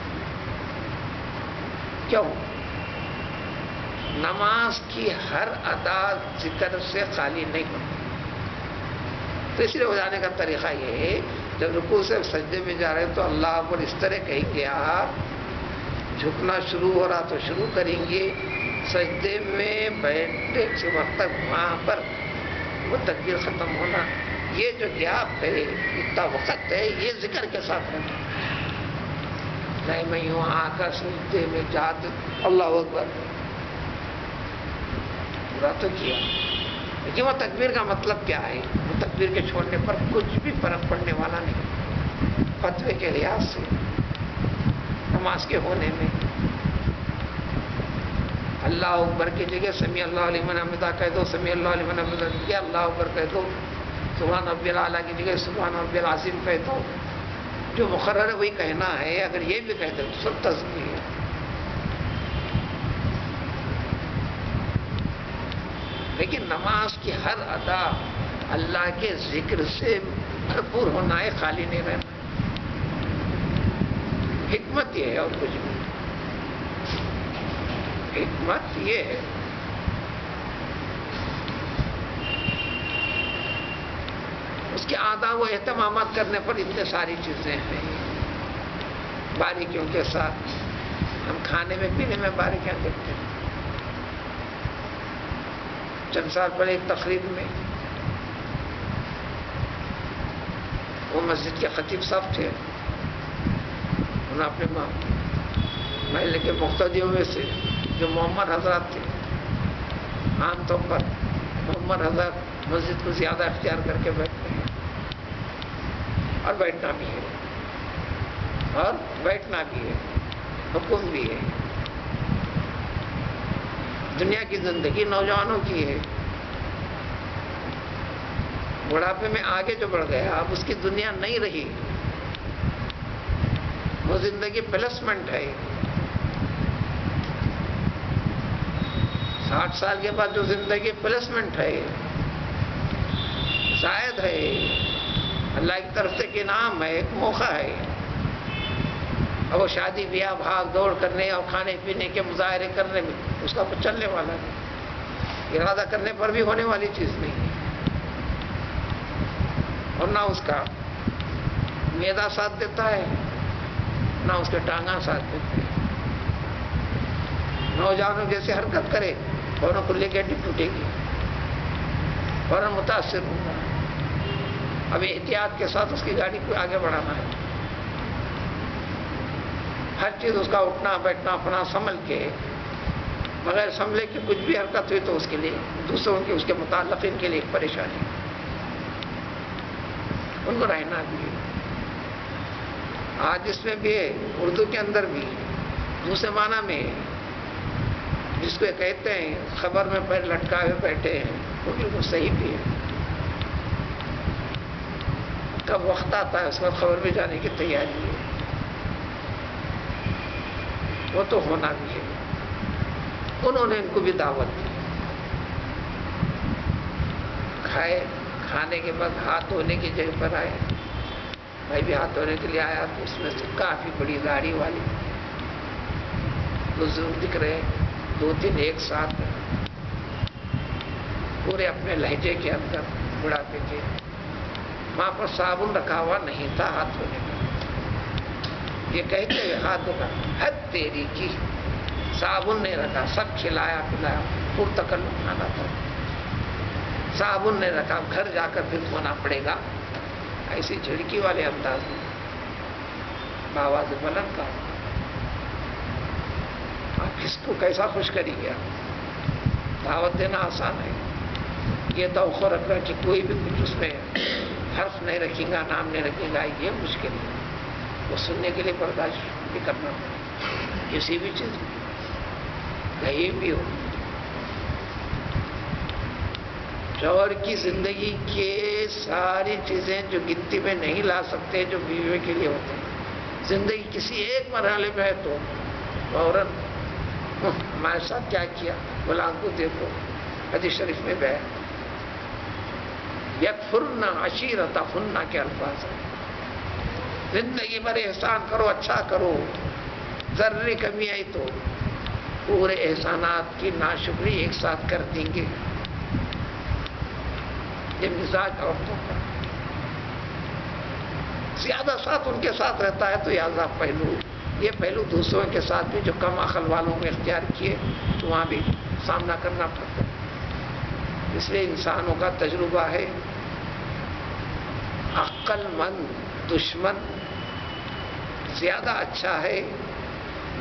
کیوں؟ نماز کی ہر ادا ذکر سے خالی نہیں ہوتی. تو اس لیے ہو جانے کا طریقہ یہ ہے، جب رکوع سے سجدے میں جا رہے ہیں تو اللہ اکبر اس طرح کہیں گے. آپ جھکنا شروع ہو رہا تو شروع کریں گے، سجدے میں بیٹھنے کے وقت تک وہاں پر وہ تکبیر ختم ہونا. یہ جو گیپ ہے، اتنا وقت ہے، یہ ذکر کے ساتھ رہنا. نہیں میں یوں آ کر سجدے میں جات اللہ اکبر پورا تو کیا، لیکن وہ تکبیر کا مطلب کیا ہے؟ وہ تکبیر کے چھوڑنے پر کچھ بھی فرق پڑنے والا نہیں فتوے کے لحاظ سے. نماز کے ہونے میں اللہ اکبر کی جگہ سمیع اللہ لمن حمدہ کہہ دو، سمیع اللہ لمن حمدہ کی جگہ اللہ اکبر کہہ دو، سبحان ربی الاعلیٰ کی جگہ سبحان ربی العظیم کہہ دو. جو مقرر ہے وہی کہنا ہے. اگر یہ بھی کہتے تو سب تسبیح ہے. لیکن نماز کی ہر ادا اللہ کے ذکر سے بھرپور ہونا ہے، خالی نہیں رہنا. حکمت یہ ہے اور کچھ نہیں. حکمت یہ ہے اس کے آداب و اہتمامات کرنے پر اتنے ساری چیزیں ہیں باریکیوں کے ساتھ. ہم کھانے میں پینے میں باریکیاں دیکھتے ہیں. چند سال پہلے ایک تقریب میں وہ مسجد کے خطیب صاحب تھے، انہوں نے اپنے محلے کے مقتدیوں میں سے جو محمد حضرات تھے، عام طور پر محمد حضرات مسجد کو زیادہ اختیار کر کے بیٹھتے ہیں. اور بیٹھنا بھی ہے، اور بیٹھنا بھی ہے، حکم بھی ہے۔ دنیا کی زندگی نوجوانوں کی ہے، بڑھاپے میں آگے جو بڑھ گیا اب اس کی دنیا نہیں رہی، وہ زندگی پلسمنٹ ہے۔ 60 سال کے بعد جو زندگی پلسمنٹ ہے، زائد ہے، اللہ کی طرف سے ایک انعام ہے، ایک موقع ہے۔ اب وہ شادی بیاہ بھاگ دوڑ کرنے اور کھانے پینے کے مظاہرے کرنے میں اس کا کچھ چلنے والا نہیں، ارادہ کرنے پر بھی ہونے والی چیز نہیں ہے، اور نہ اس کا معدہ ساتھ دیتا ہے، نہ اس کے ٹانگاں ساتھ دیتے ہیں۔ نوجوانوں جیسے حرکت کرے فوراً کلے کی ہڈی ٹوٹے گی، فوراً متاثر ہوگا۔ اب احتیاط کے ساتھ اس کی گاڑی کو آگے بڑھانا ہے، ہر چیز اس کا اٹھنا بیٹھنا اپنا سنبھل کے، بغیر سنبھلے کہ کچھ بھی حرکت ہوئی تو اس کے لیے دوسروں کے اس کے متعلقین کے لیے ایک پریشانی، ان کو رہنا بھی ہے۔ آج اس میں بھی ہے، اردو کے اندر بھی دوسرے معنی میں جس کو کہتے ہیں خبر میں پیر لٹکائے ہوئے بیٹھے ہیں، وہ بالکل صحیح بھی ہے۔ کب وقت آتا ہے اس وقت خبر میں جانے کی تیاری ہے، وہ تو ہونا بھی ہے۔ انہوں نے ان کو بھی دعوت دی، کھانے کے بعد ہاتھ دھونے کی جگہ پر آئے، میں بھی ہاتھ دھونے کے لیے آیا تو اس میں سے کافی بڑی داڑھی والی بزرگ دکھ رہے، 2-3 ایک ساتھ پورے اپنے لہجے کے اندر بڑھاپے کے، وہاں پر صابن رکھا ہوا نہیں تھا ہاتھ دھونے کا، یہ کہتے ہوئے ہاتھ دھونا، حد تیری کی، صابن نہیں رکھا، سب کھلایا پلایا، پرتکلف کھانا تھا، صابن نہیں رکھا، گھر جا کر پھر دھونا پڑے گا، ایسی جھڑکی والے انداز میں بآواز بلند کا آپ کس کو کیسا خوش کری گیا۔ دعوت دینا آسان ہے، یہ توقع رکھنا کہ کوئی بھی کچھ اس میں حرف نہیں رکھے گا، نام نہیں رکھے گا، یہ مشکل ہے۔ وہ سننے کے لیے برداشت بھی کرنا پڑے، کسی بھی چیز میں کہیں بھی ہو۔ شوہر کی زندگی کے ساری چیزیں جو گنتی میں نہیں لا سکتے جو بیوی کے لیے ہوتے ہیں، زندگی کسی ایک مرحلے میں ہے تو فوراً ہمارے ساتھ کیا کیا، غلام کو دیکھو، حدیث شریف میں بیان، یکفرن عشیرتہن کے الفاظ ہیں، زندگی بھر احسان کرو، اچھا کرو، ذرے کمی آئی تو پورے احسانات کی ناشکری ایک ساتھ کر دیں گے۔ یہ مزاج عورتوں کا، زیادہ ساتھ ان کے ساتھ رہتا ہے تو یہ عذاب پہلو، یہ پہلو دوسروں کے ساتھ بھی جو کم عقل والوں نے اختیار کیے تو وہاں بھی سامنا کرنا پڑتا ہے۔ اس لیے انسانوں کا تجربہ ہے، عقل مند دشمن زیادہ اچھا ہے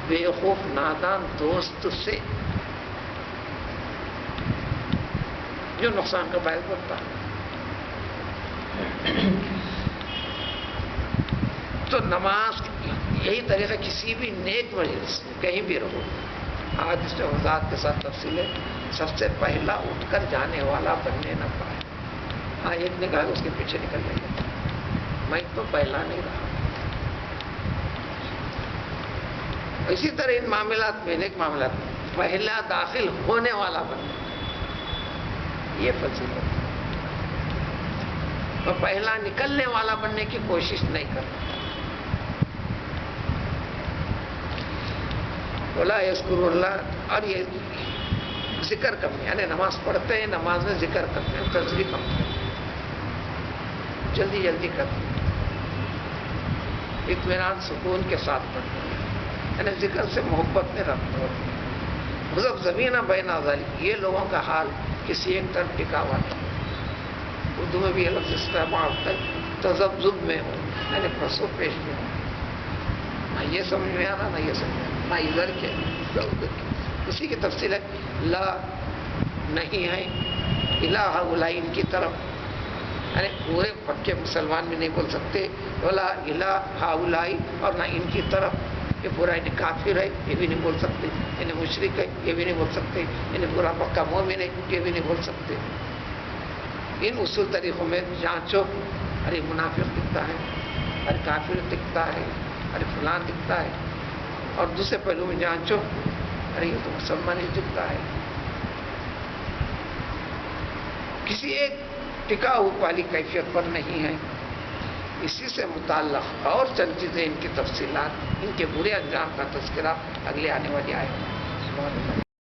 بے خوف نادان دوست سے، جو نقصان کا باعث بنتا ہے۔ تو نماز یہی طریقہ، کسی بھی نیک مجلس میں کہیں بھی رہو، آج اس میں وضاحت کے ساتھ تفصیل ہے، سب سے پہلا اٹھ کر جانے والا بننے نہ پائے۔ ہاں ایک نے کہا کہ اس کے پیچھے نکل جائے، میں تو پہلا نہیں رہا۔ اسی طرح ان معاملات میں، نیک معاملات میں پہلا داخل ہونے والا بننا، یہ فضیلت ہے، اور پہلا نکلنے والا بننے کی کوشش نہیں کرنا۔ بولا یذکر اللہ، اور یہ ذکر کم، یعنی نماز پڑھتے ہیں، نماز میں ذکر کرتے ہیں، تسبیح کم کرتے ہیں، جلدی جلدی کرتے ہیں، اطمینان سکون کے ساتھ پڑھتے ہیں، یعنی ذکر سے محبت میں ربط ہوتی ہے۔ مذبذبین بین ذلک، یہ لوگوں کا حال کسی ایک طرف ٹکا ہوا نہیں۔ اردو میں بھی یہ لفظ استعمال ہوتا ہے، تذبذب میں ہو، یعنی پس و پیش میں ہو، نہ یہ سمجھ میں آنا نہ یہ سمجھ میں آنا، نہ ادھر کے نہ ادھر کے۔ اسی کی تفصیل ہے، لا نہیں ہے الہ الا ان کی طرف، یعنی پورے پکے مسلمان بھی نہیں بول سکتے ولا الہ ہاؤلائی، اور نہ ان کی طرف یہ پورا انہیں کافر ہے یہ بھی نہیں بول سکتے، انہیں مشرک ہے یہ بھی نہیں بول سکتے، انہیں پورا پکا مومن ہے یہ بھی نہیں بول سکتے۔ ان اصول طریقوں میں جانچو، ارے منافق دکھتا ہے، ارے کافر دکھتا ہے، ارے فلان دکھتا ہے، اور دوسرے پہلو میں جانچو، ارے یہ تو مسلمان ہی دکھتا ہے۔ کسی ایک ٹکاؤ والی کیفیت پر نہیں ہے۔ اسی سے متعلق اور چند چیزیں، ان کی تفصیلات، ان کے برے انجام کا تذکرہ اگلے آنے والی آیت میں۔